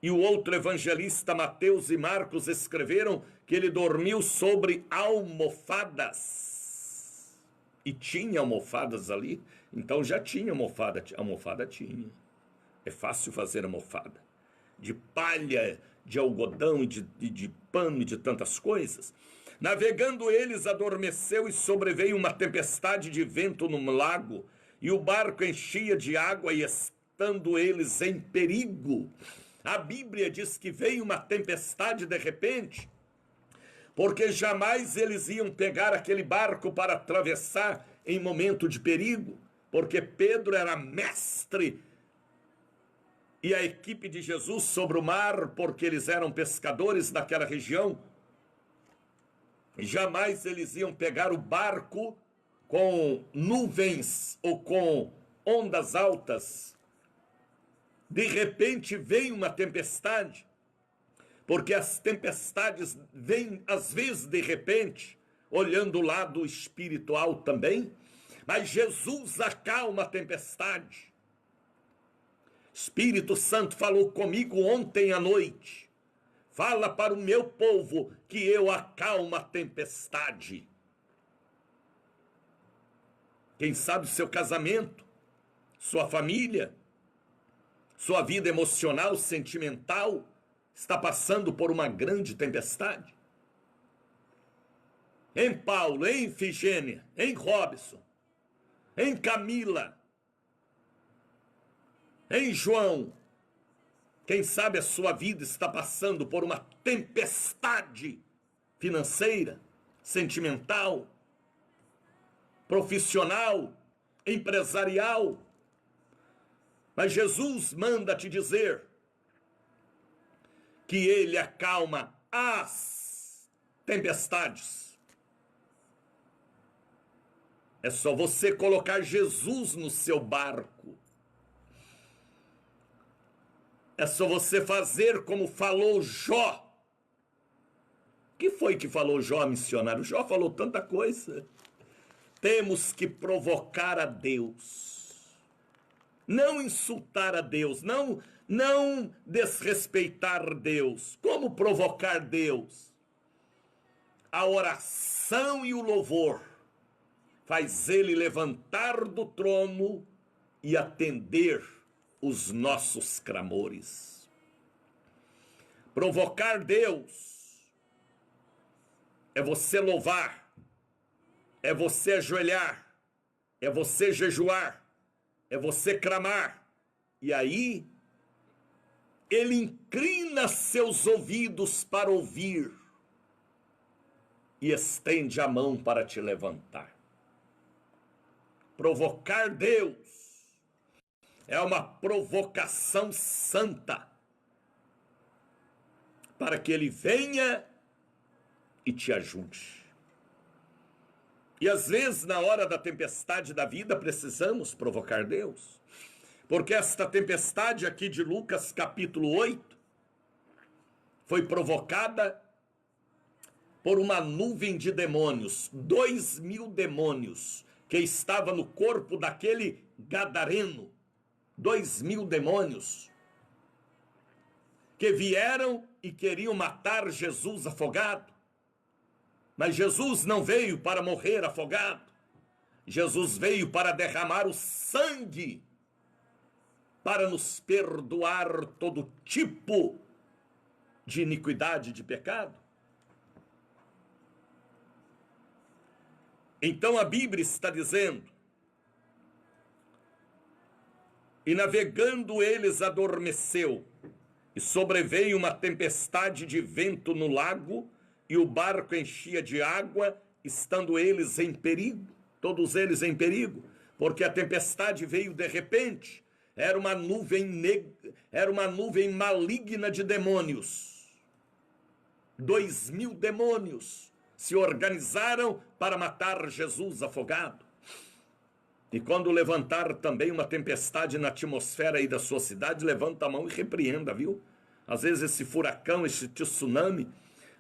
E o outro evangelista, Mateus e Marcos, escreveram que ele dormiu sobre almofadas. E tinha almofadas ali, então já tinha almofada. Almofada tinha. É fácil fazer almofada. De palha, de algodão, de pano e de tantas coisas. Navegando eles, adormeceu e sobreveio uma tempestade de vento no lago, e o barco enchia de água, e estando eles em perigo, a Bíblia diz que veio uma tempestade de repente, porque jamais eles iam pegar aquele barco para atravessar em momento de perigo, porque Pedro era mestre e a equipe de Jesus sobre o mar, porque eles eram pescadores daquela região. Jamais eles iam pegar o barco com nuvens ou com ondas altas. De repente vem uma tempestade, porque as tempestades vêm às vezes de repente, olhando o lado espiritual também, mas Jesus acalma a tempestade. Espírito Santo falou comigo ontem à noite. Fala para o meu povo que eu acalmo a tempestade. Quem sabe seu casamento, sua família, sua vida emocional, sentimental, está passando por uma grande tempestade. Em Paulo, em Ifigênia, em Robson, em Camila, em João, quem sabe a sua vida está passando por uma tempestade financeira, sentimental, profissional, empresarial. Mas Jesus manda te dizer que ele acalma as tempestades. É só você colocar Jesus no seu barco. É só você fazer como falou Jó. O que foi que falou Jó, missionário? Jó falou tanta coisa. Temos que provocar a Deus. Não insultar a Deus, não desrespeitar Deus. Como provocar Deus? A oração e o louvor faz ele levantar do trono e atender os nossos clamores. Provocar Deus é você louvar, é você ajoelhar, é você jejuar, é você clamar. E aí, ele inclina seus ouvidos para ouvir e estende a mão para te levantar. Provocar Deus é uma provocação santa para que ele venha e te ajude. E às vezes, na hora da tempestade da vida, precisamos provocar Deus. Porque esta tempestade aqui de Lucas capítulo 8 foi provocada por uma nuvem de demônios, 2.000 demônios que estava no corpo daquele gadareno. 2.000 demônios que vieram e queriam matar Jesus afogado. Mas Jesus não veio para morrer afogado. Jesus veio para derramar o sangue, para nos perdoar todo tipo de iniquidade, de pecado. Então a Bíblia está dizendo: e navegando eles adormeceu, e sobreveio uma tempestade de vento no lago, e o barco enchia de água, estando eles em perigo, todos eles em perigo, porque a tempestade veio de repente. Era uma nuvem maligna de demônios. 2.000 demônios se organizaram para matar Jesus afogado. E quando levantar também uma tempestade na atmosfera aí da sua cidade, levanta a mão e repreenda, viu? Às vezes esse furacão, esse tsunami,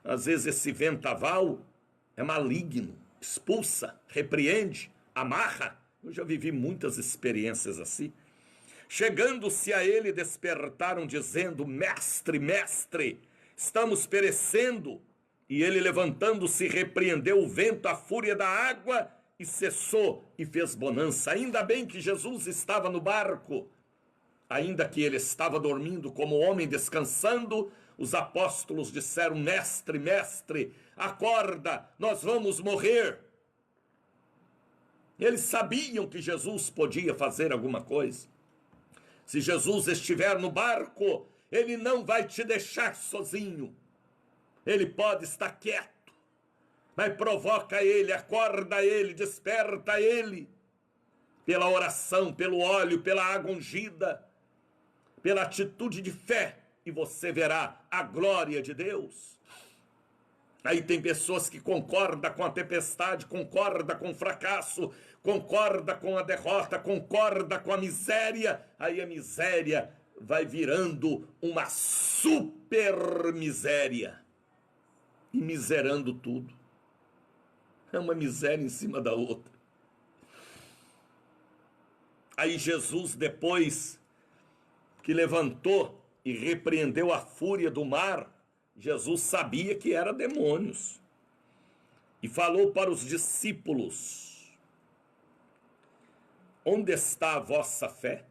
às vezes esse vendaval é maligno. Expulsa, repreende, amarra. Eu já vivi muitas experiências assim. Chegando-se a ele, despertaram dizendo: mestre, mestre, estamos perecendo. E ele, levantando-se, repreendeu o vento, a fúria da água, e cessou e fez bonança. Ainda bem que Jesus estava no barco. Ainda que ele estava dormindo como homem, descansando, os apóstolos disseram: mestre, mestre, acorda, nós vamos morrer. Eles sabiam que Jesus podia fazer alguma coisa. Se Jesus estiver no barco, ele não vai te deixar sozinho. Ele pode estar quieto, mas provoca ele, acorda ele, desperta ele, pela oração, pelo óleo, pela água ungida, pela atitude de fé, e você verá a glória de Deus. Aí tem pessoas que concordam com a tempestade, concordam com o fracasso, concordam com a derrota, concordam com a miséria. Aí a miséria vai virando uma super miséria e miserando tudo. É uma miséria em cima da outra. Aí Jesus, depois que levantou e repreendeu a fúria do mar, Jesus sabia que era demônios e falou para os discípulos: onde está a vossa fé?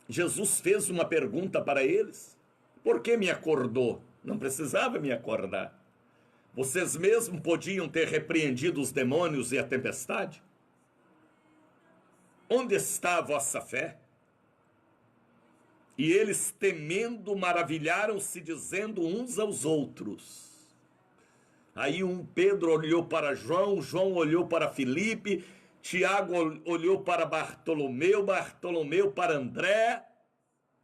Jesus fez uma pergunta para eles: por que me acordou? Não precisava me acordar. Vocês mesmos podiam ter repreendido os demônios e a tempestade. Onde está a vossa fé? E eles, temendo, maravilharam-se, dizendo uns aos outros. Aí Pedro olhou para João, João olhou para Filipe, Tiago olhou para Bartolomeu, Bartolomeu para André.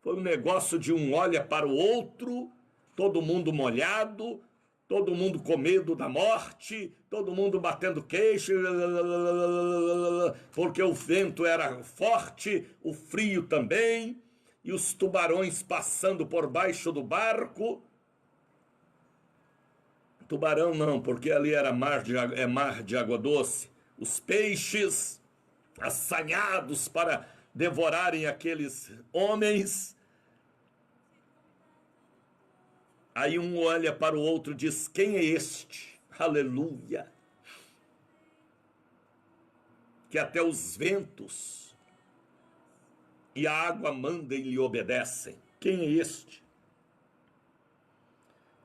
Foi um negócio de um olha para o outro, todo mundo molhado, todo mundo com medo da morte, todo mundo batendo queixo, porque o vento era forte, o frio também, e os tubarões passando por baixo do barco. Tubarão não, porque ali era mar de água doce. Os peixes assanhados para devorarem aqueles homens. Aí um olha para o outro e diz: quem é este? Aleluia! Que até os ventos e a água mandam e lhe obedecem. Quem é este?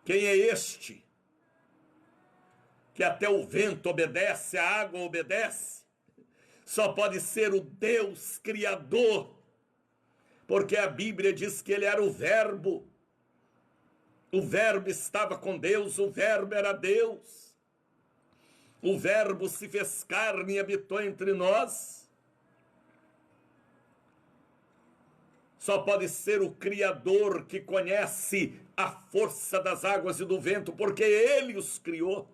Quem é este? Que até o vento obedece, a água obedece? Só pode ser o Deus Criador, porque a Bíblia diz que ele era o Verbo. O Verbo estava com Deus, o Verbo era Deus. O Verbo se fez carne e habitou entre nós. Só pode ser o Criador, que conhece a força das águas e do vento, porque ele os criou.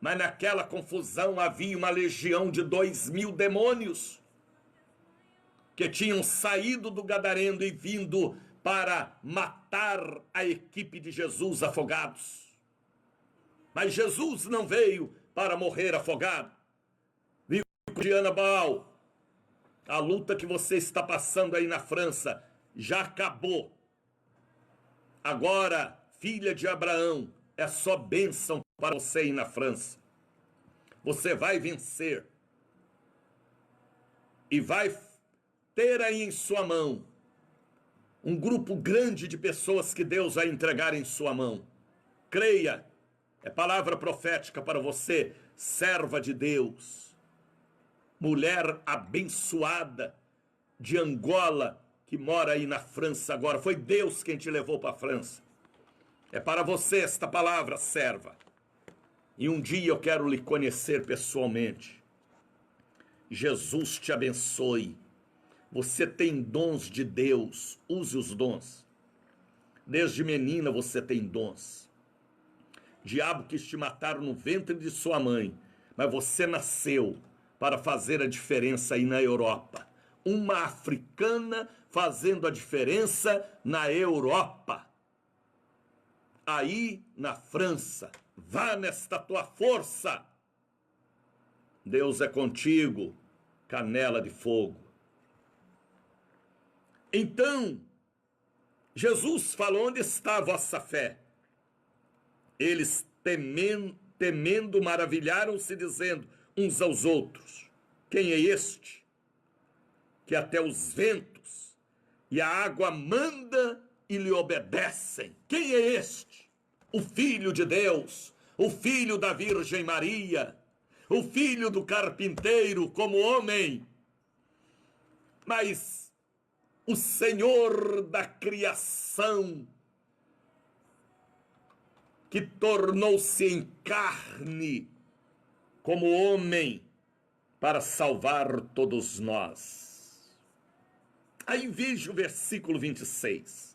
Mas naquela confusão havia uma legião de 2.000 demônios que tinham saído do Gadareno e vindo para matar a equipe de Jesus afogados. Mas Jesus não veio para morrer afogado. Viu, Diana Baal? A luta que você está passando aí na França já acabou. Agora, filha de Abraão, é só bênção para você ir na França. Você vai vencer. E vai ter aí em sua mão um grupo grande de pessoas que Deus vai entregar em sua mão. Creia, é palavra profética para você, serva de Deus. Mulher abençoada de Angola, que mora aí na França agora. Foi Deus quem te levou para a França. É para você esta palavra, serva. E um dia eu quero lhe conhecer pessoalmente. Jesus te abençoe. Você tem dons de Deus, use os dons. Desde menina você tem dons. Diabo quis te matar no ventre de sua mãe, mas você nasceu para fazer a diferença aí na Europa. Uma africana fazendo a diferença na Europa. Aí na França, vá nesta tua força. Deus é contigo, canela de fogo. Então, Jesus falou: onde está a vossa fé? Eles temendo maravilharam-se, dizendo uns aos outros: quem é este? Que até os ventos e a água manda e lhe obedecem. Quem é este? O Filho de Deus, o Filho da Virgem Maria, o filho do carpinteiro como homem, mas o Senhor da criação, que tornou-se em carne como homem para salvar todos nós. Aí veja o versículo 26.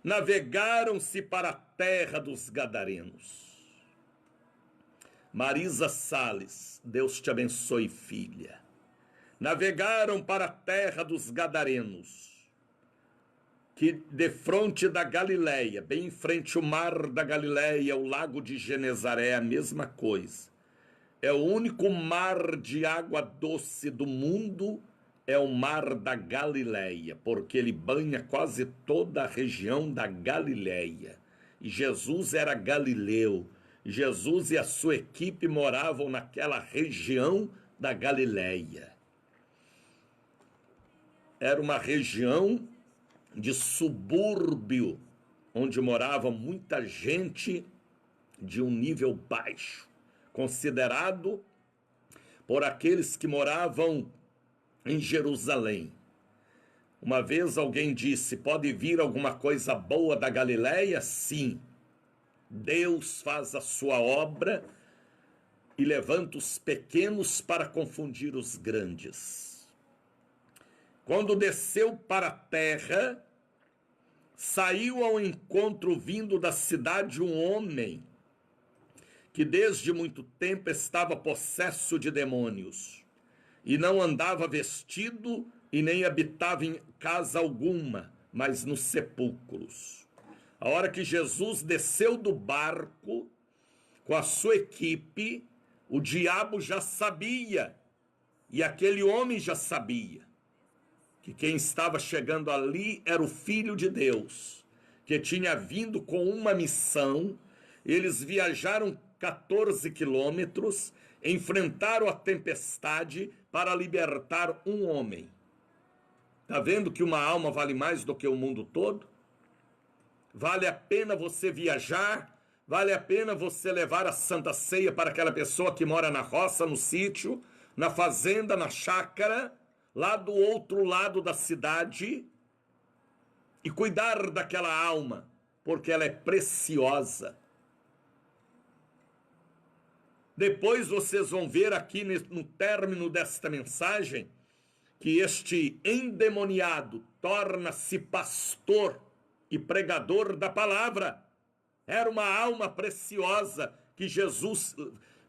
Navegaram-se para a terra dos Gadarenos. Marisa Salles, Deus te abençoe, filha. Navegaram para a terra dos Gadarenos, que defronte da Galileia, bem em frente ao mar da Galileia, o lago de Genezaré, é a mesma coisa. É o único mar de água doce do mundo, é o mar da Galileia, porque ele banha quase toda a região da Galileia. E Jesus era galileu. Jesus e a sua equipe moravam naquela região da Galileia. Era uma região de subúrbio, onde morava muita gente de um nível baixo, considerado por aqueles que moravam em Jerusalém. Uma vez alguém disse: pode vir alguma coisa boa da Galileia? Sim. Deus faz a sua obra e levanta os pequenos para confundir os grandes. Quando desceu para a terra, saiu ao encontro vindo da cidade um homem que desde muito tempo estava possesso de demônios e não andava vestido e nem habitava em casa alguma, mas nos sepulcros. A hora que Jesus desceu do barco com a sua equipe, o diabo já sabia, e aquele homem já sabia, que quem estava chegando ali era o Filho de Deus, que tinha vindo com uma missão. Eles viajaram 14 quilômetros, enfrentaram a tempestade para libertar um homem. Está vendo que uma alma vale mais do que o mundo todo? Vale a pena você viajar, vale a pena você levar a Santa Ceia para aquela pessoa que mora na roça, no sítio, na fazenda, na chácara, lá do outro lado da cidade, e cuidar daquela alma, porque ela é preciosa. Depois vocês vão ver aqui no término desta mensagem que este endemoniado torna-se pastor e pregador da palavra. Era uma alma preciosa que Jesus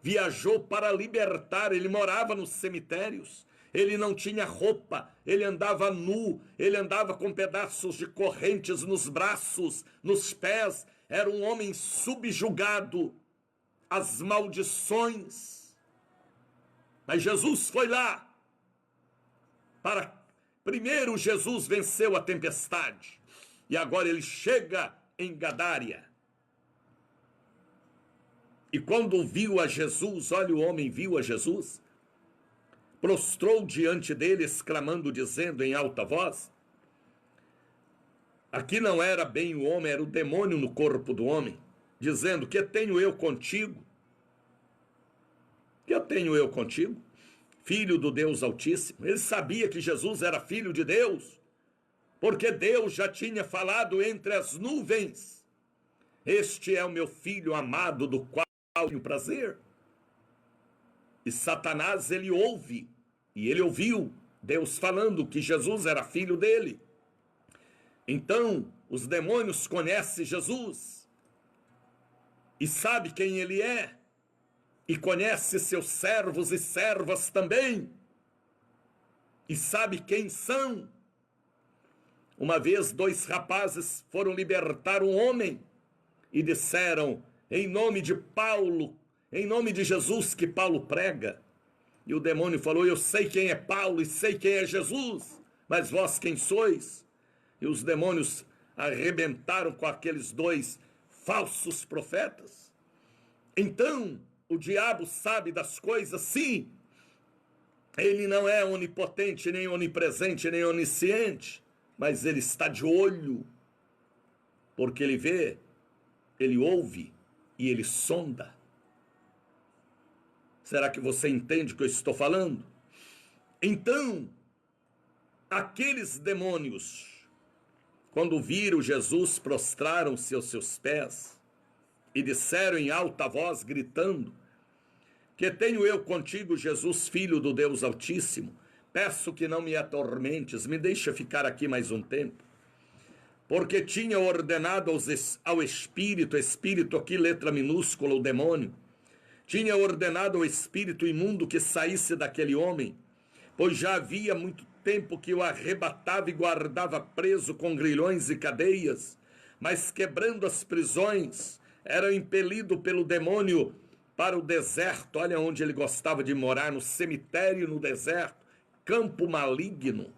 viajou para libertar. Ele morava nos cemitérios, ele não tinha roupa, ele andava nu, ele andava com pedaços de correntes nos braços, nos pés. Era um homem subjugado às maldições. Mas Jesus foi lá para... Primeiro Jesus venceu a tempestade, e agora ele chega em Gadária. E quando viu a Jesus, olha, o homem viu a Jesus, prostrou diante dele, exclamando, dizendo em alta voz... Aqui não era bem o homem, era o demônio no corpo do homem, dizendo: que tenho eu contigo? Que tenho eu contigo? Filho do Deus Altíssimo. Ele sabia que Jesus era filho de Deus, porque Deus já tinha falado entre as nuvens: este é o meu filho amado, do qual tenho prazer. E Satanás, ele ouve, e ele ouviu Deus falando que Jesus era filho dele. Então, os demônios conhecem Jesus, e sabe quem ele é, e conhece seus servos e servas também, e sabe quem são. Uma vez 2 rapazes foram libertar um homem e disseram: em nome de Paulo, em nome de Jesus que Paulo prega. E o demônio falou: eu sei quem é Paulo e sei quem é Jesus, mas vós quem sois? E os demônios arrebentaram com aqueles 2 falsos profetas. Então, o diabo sabe das coisas, sim. Ele não é onipotente, nem onipresente, nem onisciente, mas ele está de olho, porque ele vê, ele ouve e ele sonda. Será que você entende o que eu estou falando? Então, aqueles demônios, quando viram Jesus, prostraram-se aos seus pés e disseram em alta voz, gritando: que tenho eu contigo, Jesus, Filho do Deus Altíssimo? Peço que não me atormentes, me deixa ficar aqui mais um tempo. Porque tinha ordenado ao espírito aqui, letra minúscula, o demônio, tinha ordenado ao espírito imundo que saísse daquele homem, pois já havia muito tempo que o arrebatava e guardava preso com grilhões e cadeias, mas quebrando as prisões, era impelido pelo demônio para o deserto. Olha onde ele gostava de morar, no cemitério, no deserto, campo maligno.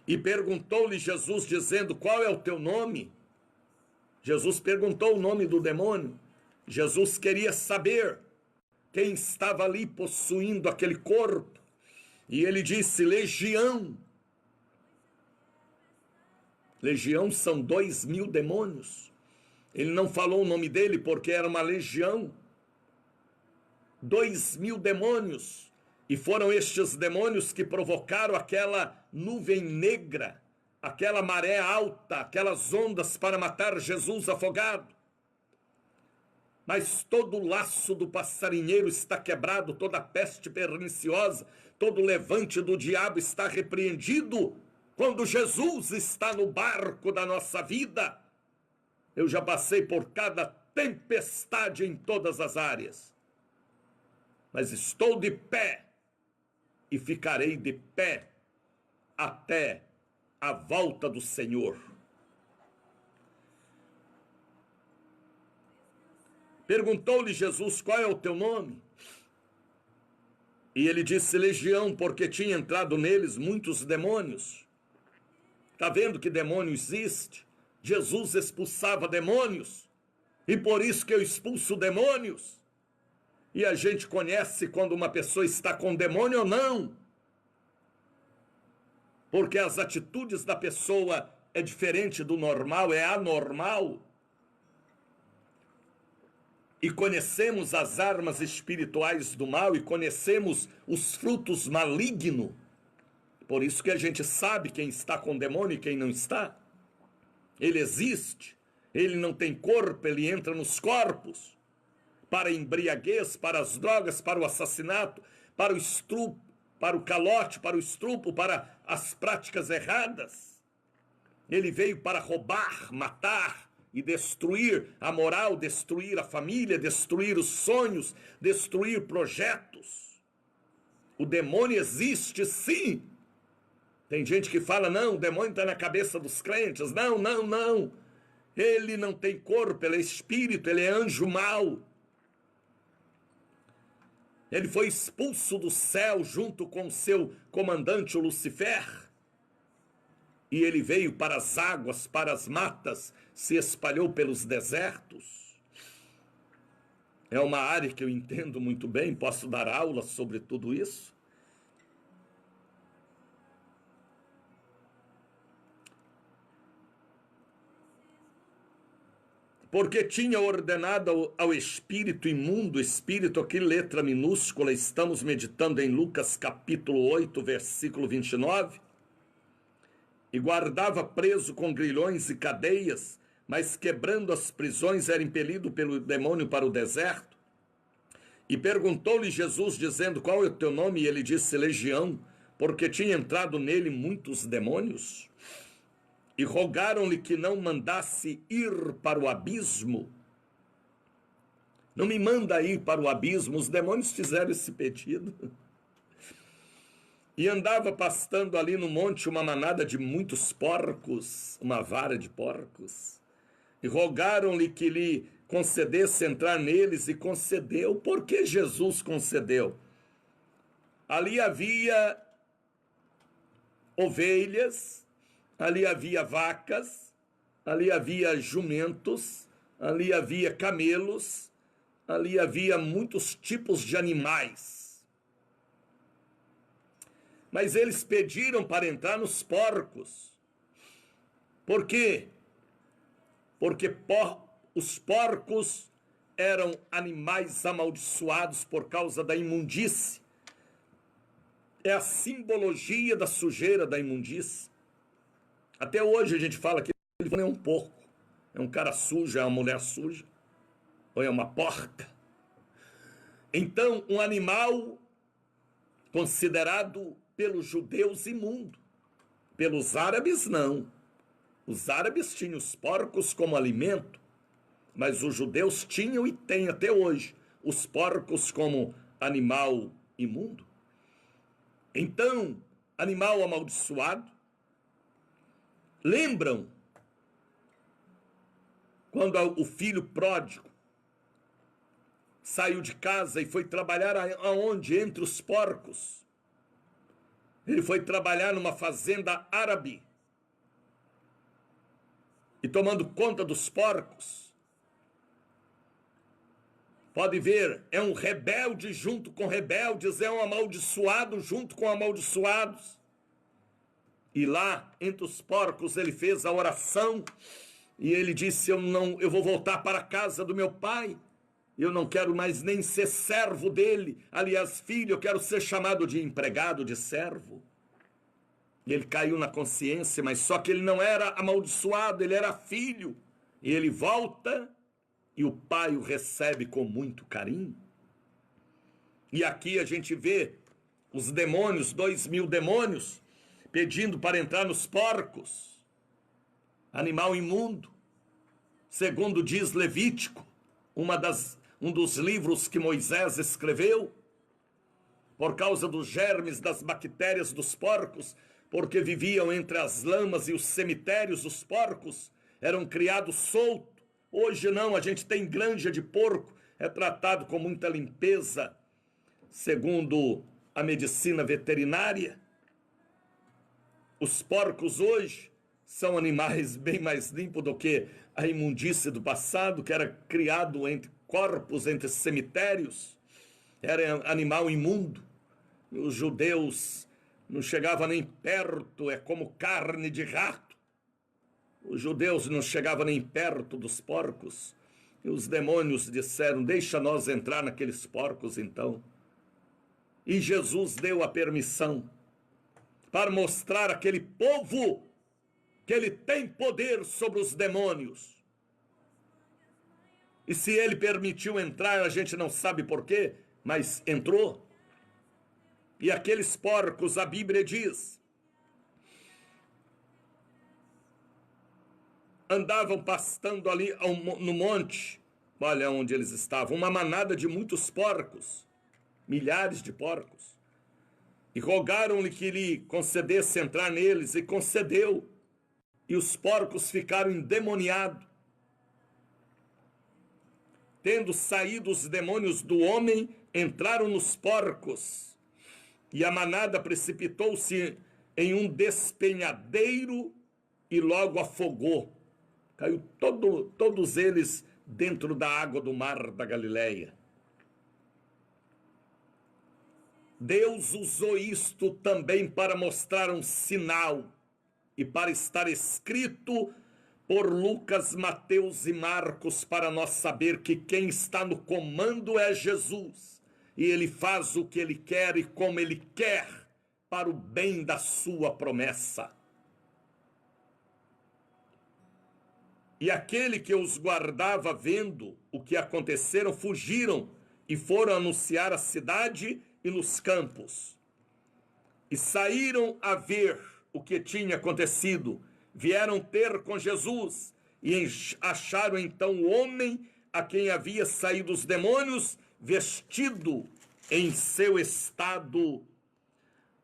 E perguntou-lhe Jesus, dizendo: qual é o teu nome? Jesus perguntou o nome do demônio. Jesus queria saber quem estava ali possuindo aquele corpo. E ele disse: Legião. Legião são 2.000 demônios. Ele não falou o nome dele porque era uma legião. 2.000 demônios. E foram estes demônios que provocaram aquela nuvem negra, aquela maré alta, aquelas ondas para matar Jesus afogado. Mas todo o laço do passarinheiro está quebrado, toda a peste perniciosa, todo o levante do diabo está repreendido quando Jesus está no barco da nossa vida. Eu já passei por cada tempestade em todas as áreas, mas estou de pé e ficarei de pé até a volta do Senhor. Perguntou-lhe Jesus: qual é o teu nome? E ele disse: Legião, porque tinha entrado neles muitos demônios. Está vendo que demônio existe? Jesus expulsava demônios, e por isso que eu expulso demônios. E a gente conhece quando uma pessoa está com demônio ou não, porque as atitudes da pessoa é diferente do normal, é anormal. E conhecemos as armas espirituais do mal e conhecemos os frutos malignos. Por isso que a gente sabe quem está com demônio e quem não está. Ele existe, ele não tem corpo, ele entra nos corpos. Para a embriaguez, para as drogas, para o assassinato, para o estupro, para o calote, para o estupro, para as práticas erradas. Ele veio para roubar, matar e destruir a moral, destruir a família, destruir os sonhos, destruir projetos. O demônio existe, sim. Tem gente que fala: não, o demônio está na cabeça dos crentes. Não, não, não. Ele não tem corpo, ele é espírito, ele é anjo mau. Ele foi expulso do céu junto com seu comandante, o Lucifer. E ele veio para as águas, para as matas, se espalhou pelos desertos. É uma área que eu entendo muito bem, posso dar aula sobre tudo isso. Porque tinha ordenado ao espírito imundo, espírito aqui, letra minúscula, estamos meditando em Lucas capítulo 8, versículo 29, e guardava preso com grilhões e cadeias, mas quebrando as prisões era impelido pelo demônio para o deserto. E perguntou-lhe Jesus, dizendo: qual é o teu nome? E ele disse: Legião, porque tinha entrado nele muitos demônios. E rogaram-lhe que não mandasse ir para o abismo. Não me manda ir para o abismo. Os demônios fizeram esse pedido. E andava pastando ali no monte uma manada de muitos porcos, uma vara de porcos. E rogaram-lhe que lhe concedesse entrar neles, e concedeu. Por que Jesus concedeu? Ali havia ovelhas, ali havia vacas, ali havia jumentos, ali havia camelos, ali havia muitos tipos de animais. Mas eles pediram para entrar nos porcos. Por quê? Porque os porcos eram animais amaldiçoados por causa da imundície. É a simbologia da sujeira, da imundície. Até hoje a gente fala que ele não é um porco, é um cara sujo, é uma mulher suja, ou é uma porca. Então, um animal considerado pelos judeus imundo. Pelos árabes, não. Os árabes tinham os porcos como alimento, mas os judeus tinham e têm até hoje os porcos como animal imundo. Então, animal amaldiçoado. Lembram quando o filho pródigo saiu de casa e foi trabalhar aonde? Entre os porcos. Ele foi trabalhar numa fazenda árabe e tomando conta dos porcos. Pode ver, é um rebelde junto com rebeldes, é um amaldiçoado junto com amaldiçoados. E lá, entre os porcos, ele fez a oração e ele disse: eu vou voltar para a casa do meu pai. Eu não quero mais nem ser servo dele. Aliás, filho, eu quero ser chamado de empregado, de servo. E ele caiu na consciência, mas só que ele não era amaldiçoado, ele era filho. E ele volta e o pai o recebe com muito carinho. E aqui a gente vê os demônios, 2.000 demônios, pedindo para entrar nos porcos. Animal imundo. Segundo diz Levítico, um dos livros que Moisés escreveu, por causa dos germes, das bactérias dos porcos, porque viviam entre as lamas e os cemitérios, os porcos eram criados soltos. Hoje não, a gente tem granja de porco, é tratado com muita limpeza, segundo a medicina veterinária. Os porcos hoje são animais bem mais limpos do que a imundície do passado, que era criado entre corpos, entre cemitérios. Era animal imundo. Os judeus não chegavam nem perto, é como carne de rato. Os judeus não chegavam nem perto dos porcos. E os demônios disseram: deixa nós entrar naqueles porcos então. E Jesus deu a permissão para mostrar àquele povo que ele tem poder sobre os demônios. E se ele permitiu entrar, a gente não sabe por quê, mas entrou. E aqueles porcos, a Bíblia diz, andavam pastando ali no monte. Olha onde eles estavam, uma manada de muitos porcos, milhares de porcos. E rogaram-lhe que lhe concedesse entrar neles, e concedeu. E os porcos ficaram endemoniados. Tendo saído os demônios do homem, entraram nos porcos. E a manada precipitou-se em um despenhadeiro e logo afogou. Caiu todos eles dentro da água do mar da Galileia. Deus usou isto também para mostrar um sinal e para estar escrito por Lucas, Mateus e Marcos, para nós saber que quem está no comando é Jesus. E ele faz o que ele quer e como ele quer, para o bem da sua promessa. E aquele que os guardava, vendo o que aconteceram, fugiram e foram anunciar a cidade e nos campos. E saíram a ver o que tinha acontecido. Vieram ter com Jesus e acharam então o homem a quem havia saído os demônios, vestido em seu estado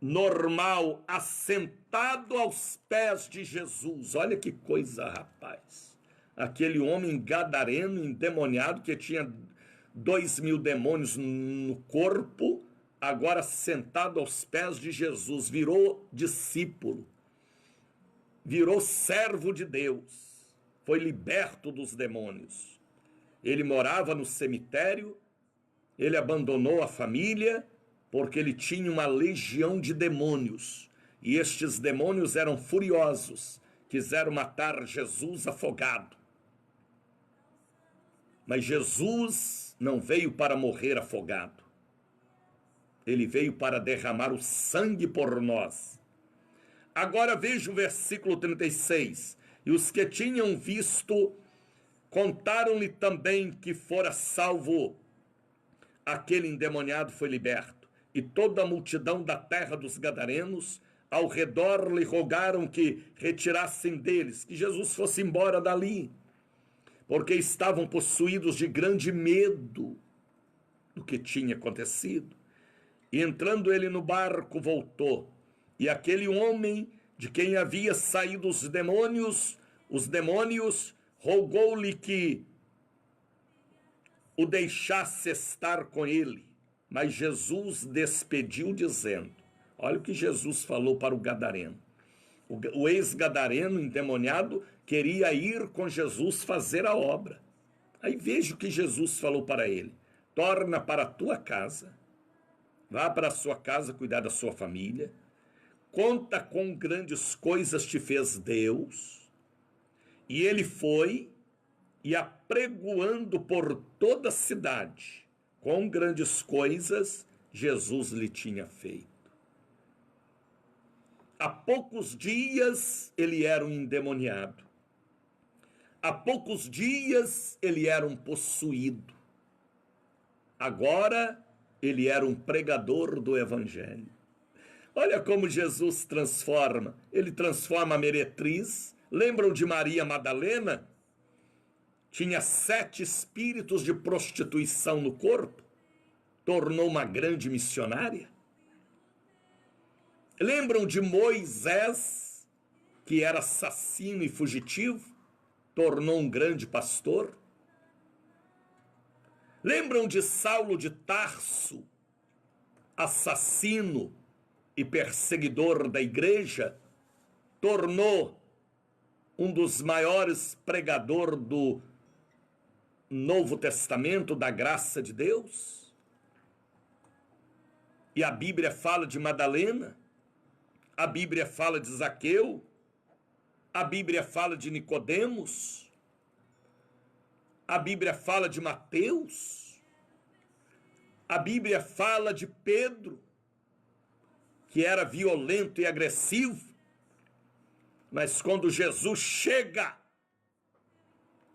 normal, assentado aos pés de Jesus. Olha que coisa, rapaz. Aquele homem gadareno, endemoniado, que tinha 2.000 demônios no corpo, agora sentado aos pés de Jesus, virou discípulo, virou servo de Deus, foi liberto dos demônios. Ele morava no cemitério, ele abandonou a família, porque ele tinha uma legião de demônios, e estes demônios eram furiosos, quiseram matar Jesus afogado. Mas Jesus não veio para morrer afogado. Ele veio para derramar o sangue por nós. Agora veja o versículo 36. E os que tinham visto contaram-lhe também que fora salvo. Aquele endemoniado foi liberto. E toda a multidão da terra dos Gadarenos ao redor lhe rogaram que retirassem deles, que Jesus fosse embora dali, porque estavam possuídos de grande medo do que tinha acontecido. E entrando ele no barco, voltou. E aquele homem de quem havia saído os demônios, rogou-lhe que o deixasse estar com ele. Mas Jesus despediu, dizendo, olha o que Jesus falou para o gadareno. O ex-gadareno endemoniado queria ir com Jesus fazer a obra. Aí veja o que Jesus falou para ele. Torna para a tua casa, vá para a sua casa cuidar da sua família, conta com grandes coisas te fez Deus. E ele foi e apregoando por toda a cidade, com grandes coisas Jesus lhe tinha feito. Há poucos dias ele era um endemoniado. Há poucos dias ele era um possuído. Agora ele era um pregador do evangelho. Olha como Jesus transforma. Ele transforma a meretriz. Lembram de Maria Madalena? Tinha 7 espíritos de prostituição no corpo. Tornou uma grande missionária. Lembram de Moisés, que era assassino e fugitivo? Tornou um grande pastor. Lembram de Saulo de Tarso, assassino e perseguidor da igreja? Tornou um dos maiores pregadores do Novo Testamento, da graça de Deus. E a Bíblia fala de Madalena, a Bíblia fala de Zaqueu, a Bíblia fala de Nicodemos, a Bíblia fala de Mateus, a Bíblia fala de Pedro, que era violento e agressivo, mas quando Jesus chega,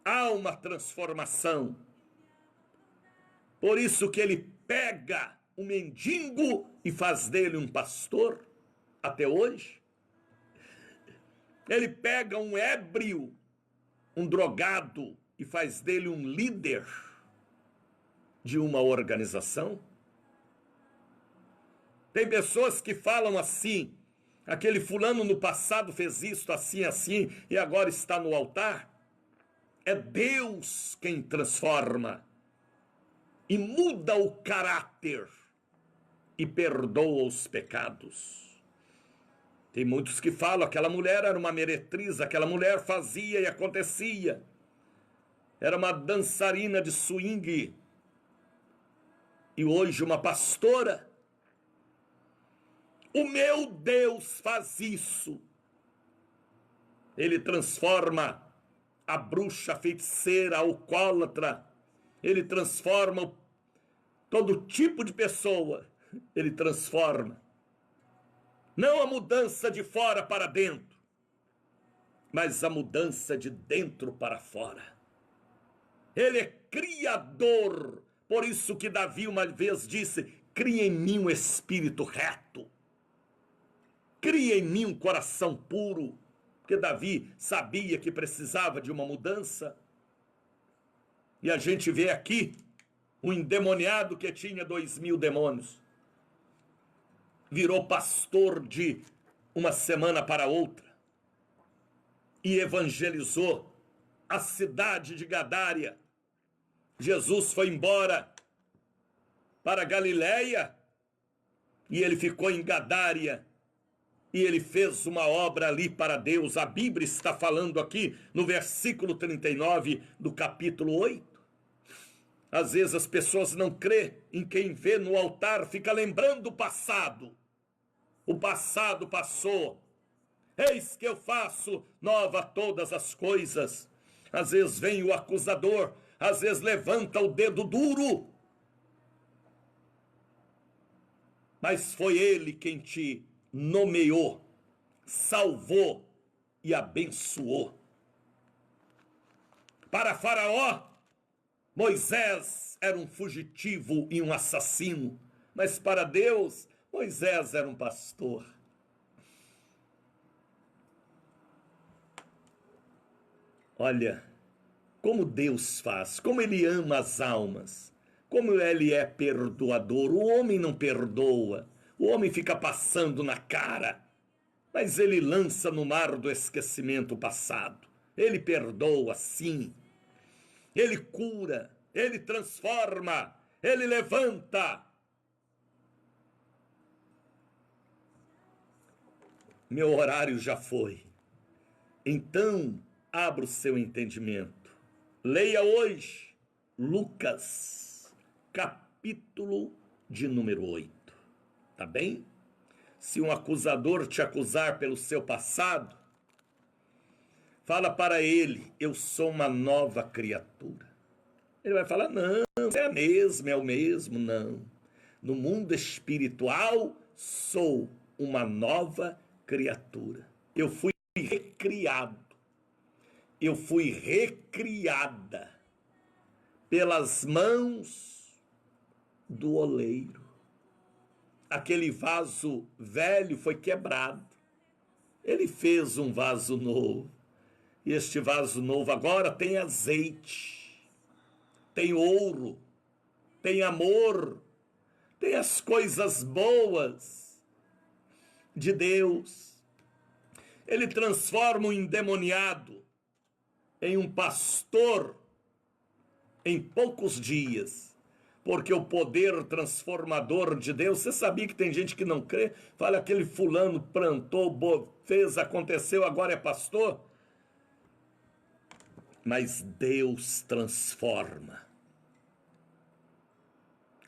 há uma transformação. Por isso que ele pega um mendigo e faz dele um pastor, até hoje. Ele pega um ébrio, um drogado, e faz dele um líder de uma organização. Tem pessoas que falam assim, aquele fulano no passado fez isto assim, assim, e agora está no altar. É Deus quem transforma e muda o caráter e perdoa os pecados. Tem muitos que falam, aquela mulher era uma meretriz, aquela mulher fazia e acontecia. Era uma dançarina de swing. E hoje uma pastora. O meu Deus faz isso. Ele transforma a bruxa, a feiticeira, a alcoólatra. Ele transforma todo tipo de pessoa. Ele transforma. Não a mudança de fora para dentro, mas a mudança de dentro para fora. Ele é criador. Por isso que Davi uma vez disse, cria em mim um espírito reto. Cria em mim um coração puro. Porque Davi sabia que precisava de uma mudança. E a gente vê aqui um endemoniado que tinha 2000 demônios. Virou pastor de uma semana para outra. E evangelizou a cidade de Gadária. Jesus foi embora para Galiléia. E ele ficou em Gadária. E ele fez uma obra ali para Deus. A Bíblia está falando aqui no versículo 39 do capítulo 8. Às vezes as pessoas não crêem em quem vê no altar, fica lembrando o passado. O passado passou. Eis que eu faço nova todas as coisas. Às vezes vem o acusador. às vezes levanta o dedo duro, mas foi Ele quem te nomeou, salvou e abençoou. Para Faraó, Moisés era um fugitivo e um assassino, mas para Deus, Moisés era um pastor. Olha, como Deus faz, como Ele ama as almas, como Ele é perdoador. O homem não perdoa, o homem fica passando na cara, mas Ele lança no mar do esquecimento o passado. Ele perdoa, sim. Ele cura, Ele transforma, Ele levanta. Meu horário já foi. Então, abra o seu entendimento. Leia hoje Lucas, capítulo de número 8. Tá bem? Se um acusador te acusar pelo seu passado, fala para ele: eu sou uma nova criatura. Ele vai falar: não, é a mesma, é o mesmo. Não. No mundo espiritual, sou uma nova criatura. Eu fui recriado. Eu fui recriada pelas mãos do oleiro. Aquele vaso velho foi quebrado. Ele fez um vaso novo. E este vaso novo agora tem azeite, tem ouro, tem amor, tem as coisas boas de Deus. Ele transforma um endemoniado em um pastor em poucos dias, porque o poder transformador de Deus, você sabia que tem gente que não crê? Fala, aquele fulano plantou, fez, aconteceu, agora é pastor? Mas Deus transforma.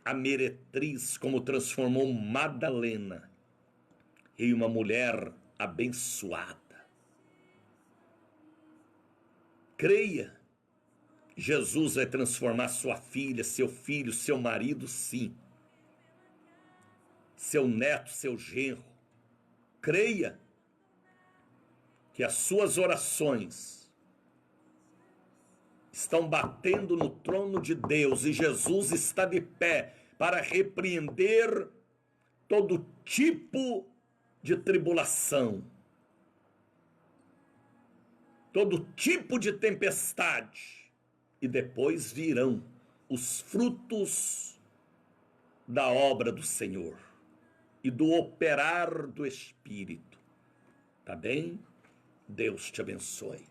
A meretriz, como transformou Madalena em uma mulher abençoada. Creia, Jesus vai transformar sua filha, seu filho, seu marido, sim. Seu neto, seu genro. Creia que as suas orações estão batendo no trono de Deus e Jesus está de pé para repreender todo tipo de tribulação, todo tipo de tempestade, e depois virão os frutos da obra do Senhor e do operar do Espírito. Tá bem? Deus te abençoe.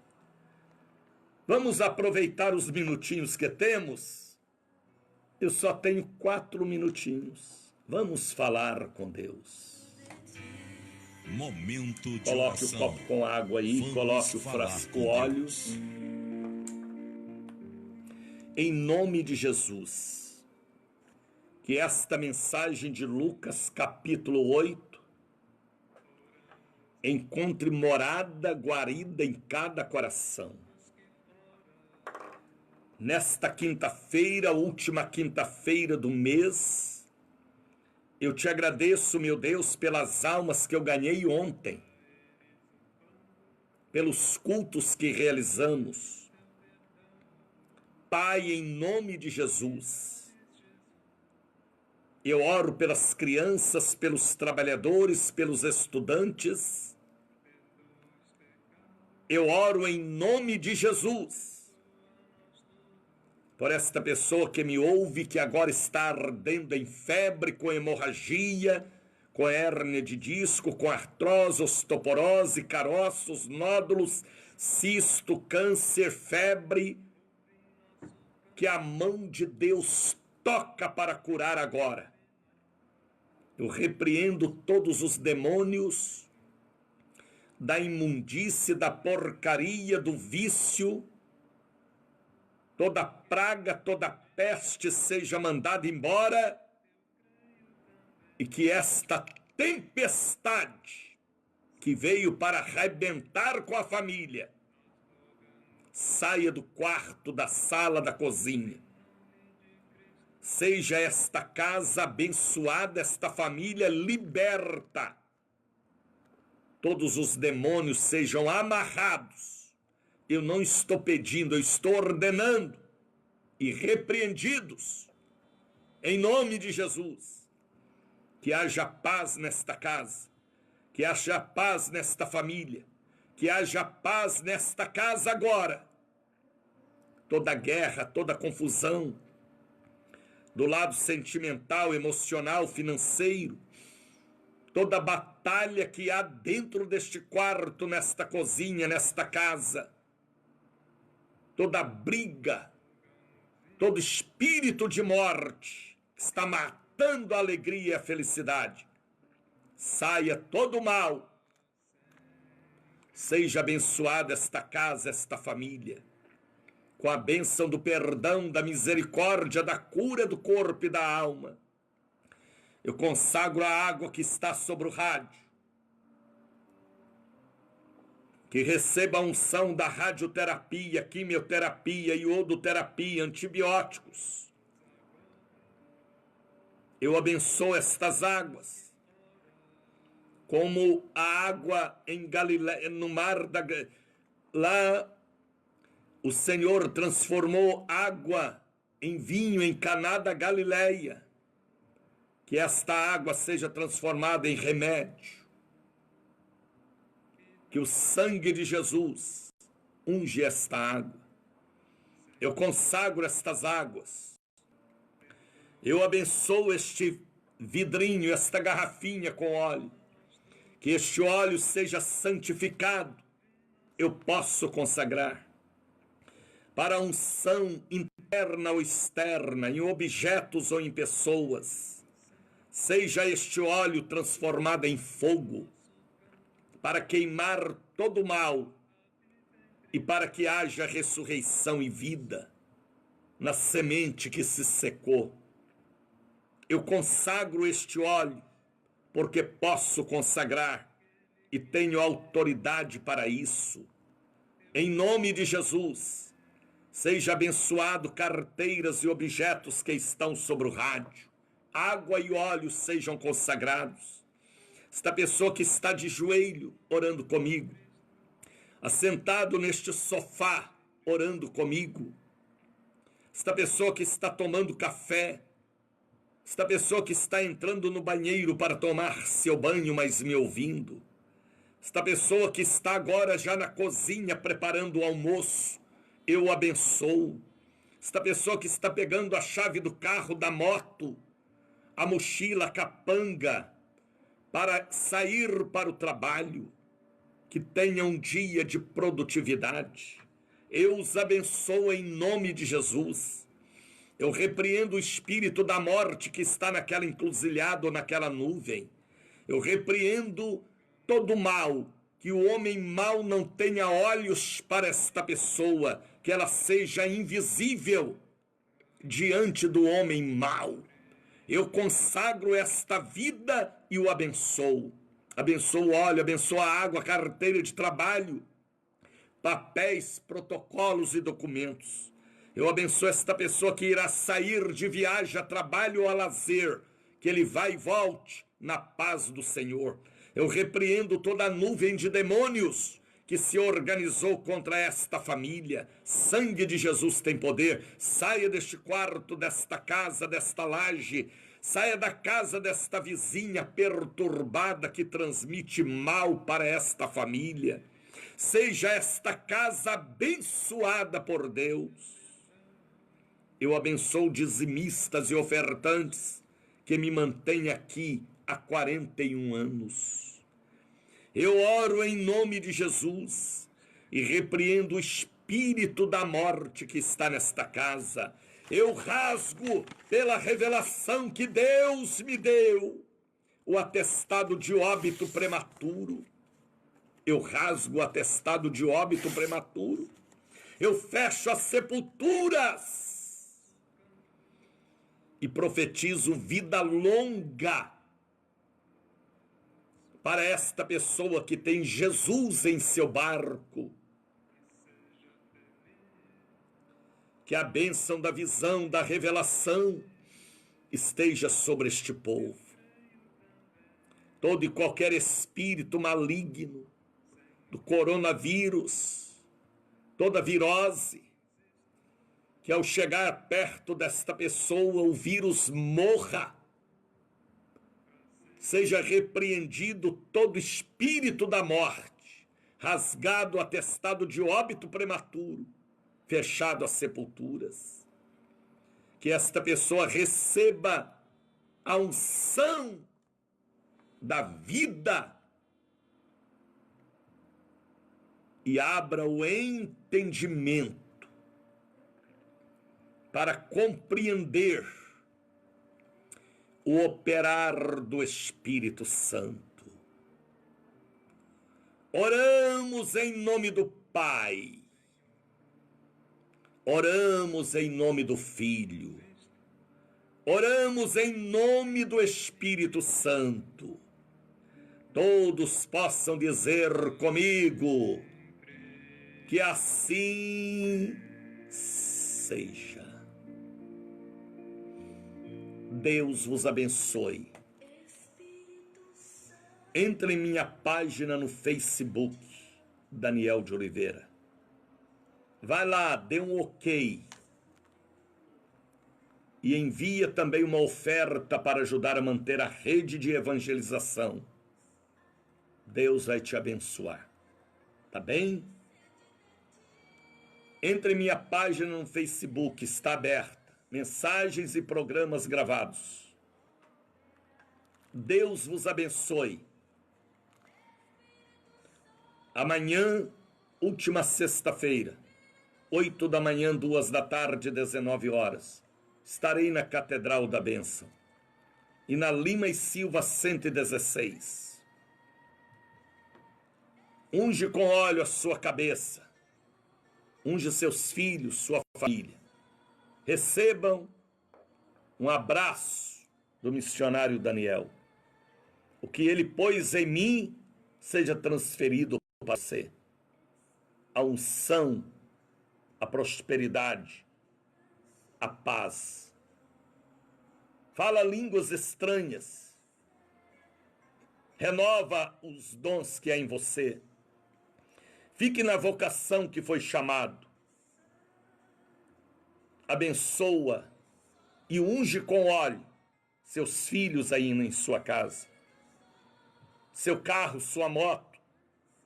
Vamos aproveitar os minutinhos que temos. Eu só tenho 4 minutinhos. Vamos falar com Deus. Momento de Coloque oração. o copo com água aí, Vamos coloque o falar frasco com óleos. Deus. Em nome de Jesus, que esta mensagem de Lucas capítulo 8 encontre morada, guarida em cada coração. Nesta quinta-feira, última quinta-feira do mês, eu te agradeço, meu Deus, pelas almas que eu ganhei ontem, pelos cultos que realizamos. Pai, em nome de Jesus, eu oro pelas crianças, pelos trabalhadores, pelos estudantes. Eu oro em nome de Jesus por esta pessoa que me ouve, que agora está ardendo em febre, com hemorragia, com hérnia de disco, com artrose, osteoporose, caroços, nódulos, cisto, câncer, febre, que a mão de Deus toca para curar agora. Eu repreendo todos os demônios da imundície, da porcaria, do vício. Toda praga, toda peste seja mandada embora e que esta tempestade que veio para arrebentar com a família saia do quarto, da sala, da cozinha. Seja esta casa abençoada, esta família liberta. Todos os demônios sejam amarrados. Eu não estou pedindo, eu estou ordenando. E repreendidos. Em nome de Jesus. Que haja paz nesta casa. Que haja paz nesta família. Que haja paz nesta casa agora. Toda guerra, toda confusão, do lado sentimental, emocional, financeiro, toda batalha que há dentro deste quarto, nesta cozinha, nesta casa, toda briga, todo espírito de morte que está matando a alegria e a felicidade, saia todo o mal. Seja abençoada esta casa, esta família, com a bênção do perdão, da misericórdia, da cura do corpo e da alma. Eu consagro a água que está sobre o rádio, que receba a unção da radioterapia, quimioterapia, iodoterapia, antibióticos. Eu abençoo estas águas, como a água em Galileia, no mar da lá. O Senhor transformou água em vinho em Caná da Galileia. Que esta água seja transformada em remédio. Que o sangue de Jesus unge esta água. Eu consagro estas águas. Eu abençoo este vidrinho, esta garrafinha com óleo. Que este óleo seja santificado. Eu posso consagrar para a unção interna ou externa, em objetos ou em pessoas. Seja este óleo transformado em fogo, para queimar todo o mal e para que haja ressurreição e vida na semente que se secou. Eu consagro este óleo, porque posso consagrar e tenho autoridade para isso. Em nome de Jesus. Seja abençoado carteiras e objetos que estão sobre o rádio. Água e óleo sejam consagrados. Esta pessoa que está de joelho orando comigo, assentado neste sofá orando comigo, esta pessoa que está tomando café, esta pessoa que está entrando no banheiro para tomar seu banho, mas me ouvindo, esta pessoa que está agora já na cozinha preparando o almoço, eu abençoo. Esta pessoa que está pegando a chave do carro, da moto, a mochila, a capanga, para sair para o trabalho, que tenha um dia de produtividade. Eu os abençoo em nome de Jesus. Eu repreendo o espírito da morte que está naquela encruzilhada ou naquela nuvem. Eu repreendo todo o mal, que o homem mau não tenha olhos para esta pessoa, que ela seja invisível diante do homem mau. Eu consagro esta vida e o abençoo. Abençoo o óleo, abençoo a água, a carteira de trabalho, papéis, protocolos e documentos. Eu abençoo esta pessoa que irá sair de viagem a trabalho ou a lazer, que ele vá e volte na paz do Senhor. Eu repreendo toda a nuvem de demônios que se organizou contra esta família. Sangue de Jesus tem poder. Saia deste quarto, desta casa, desta laje. Saia da casa desta vizinha perturbada que transmite mal para esta família. Seja esta casa abençoada por Deus. Eu abençoo dizimistas e ofertantes que me mantêm aqui há 41 anos. Eu oro em nome de Jesus e repreendo o espírito da morte que está nesta casa. Eu rasgo pela revelação que Deus me deu o atestado de óbito prematuro. Eu rasgo o atestado de óbito prematuro. Eu fecho as sepulturas e profetizo vida longa para esta pessoa que tem Jesus em seu barco. que a bênção da visão, da revelação esteja sobre este povo. Todo e qualquer espírito maligno do coronavírus, toda virose, que ao chegar perto desta pessoa o vírus morra. Seja repreendido todo espírito da morte, rasgado o atestado de óbito prematuro, fechado as sepulturas. Que esta pessoa receba a unção da vida e abra o entendimento para compreender o operar do Espírito Santo. Oramos em nome do Pai, oramos em nome do Filho, oramos em nome do Espírito Santo. Todos possam dizer comigo, que assim seja. Deus vos abençoe. Entre em minha página no Facebook, Daniel de Oliveira. Vai lá, dê um ok. E envia também uma oferta para ajudar a manter a rede de evangelização. Deus vai te abençoar. Tá bem? Entre em minha página no Facebook, está aberta. Mensagens e programas gravados. Deus vos abençoe. Amanhã, última sexta-feira, 8 da manhã, 2 da tarde, 19 horas, estarei na Catedral da Bênção e na Lima e Silva 116. Unge com óleo a sua cabeça, unge seus filhos, sua família. Recebam um abraço do missionário Daniel. O que ele pôs em mim seja transferido para você. A unção, a prosperidade, a paz. Fala línguas estranhas. Renova os dons que há em você. Fique na vocação que foi chamado. Abençoa e unge com óleo seus filhos aí em sua casa, seu carro, sua moto,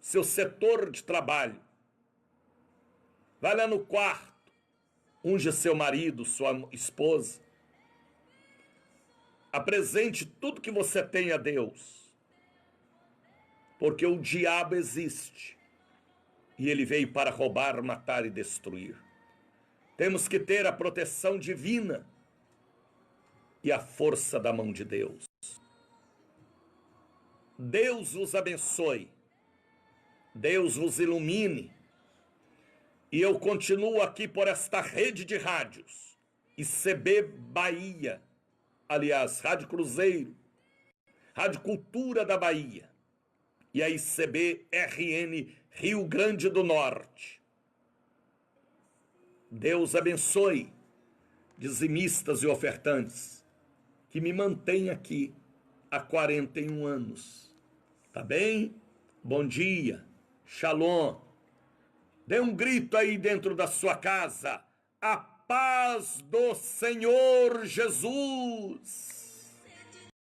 seu setor de trabalho. Vai lá no quarto, unge seu marido, sua esposa. Apresente tudo que você tem a Deus, porque o diabo existe e ele veio para roubar, matar e destruir. Temos que ter a proteção divina e a força da mão de Deus. Deus os abençoe. Deus os ilumine. E eu continuo aqui por esta rede de rádios. ICB Bahia. Aliás, Rádio Cruzeiro. Rádio Cultura da Bahia. E a ICB RN Rio Grande do Norte. Deus abençoe, dizimistas e ofertantes, que me mantêm aqui há 41 anos. Tá bem? Bom dia, shalom. Dê um grito aí dentro da sua casa. A paz do Senhor Jesus.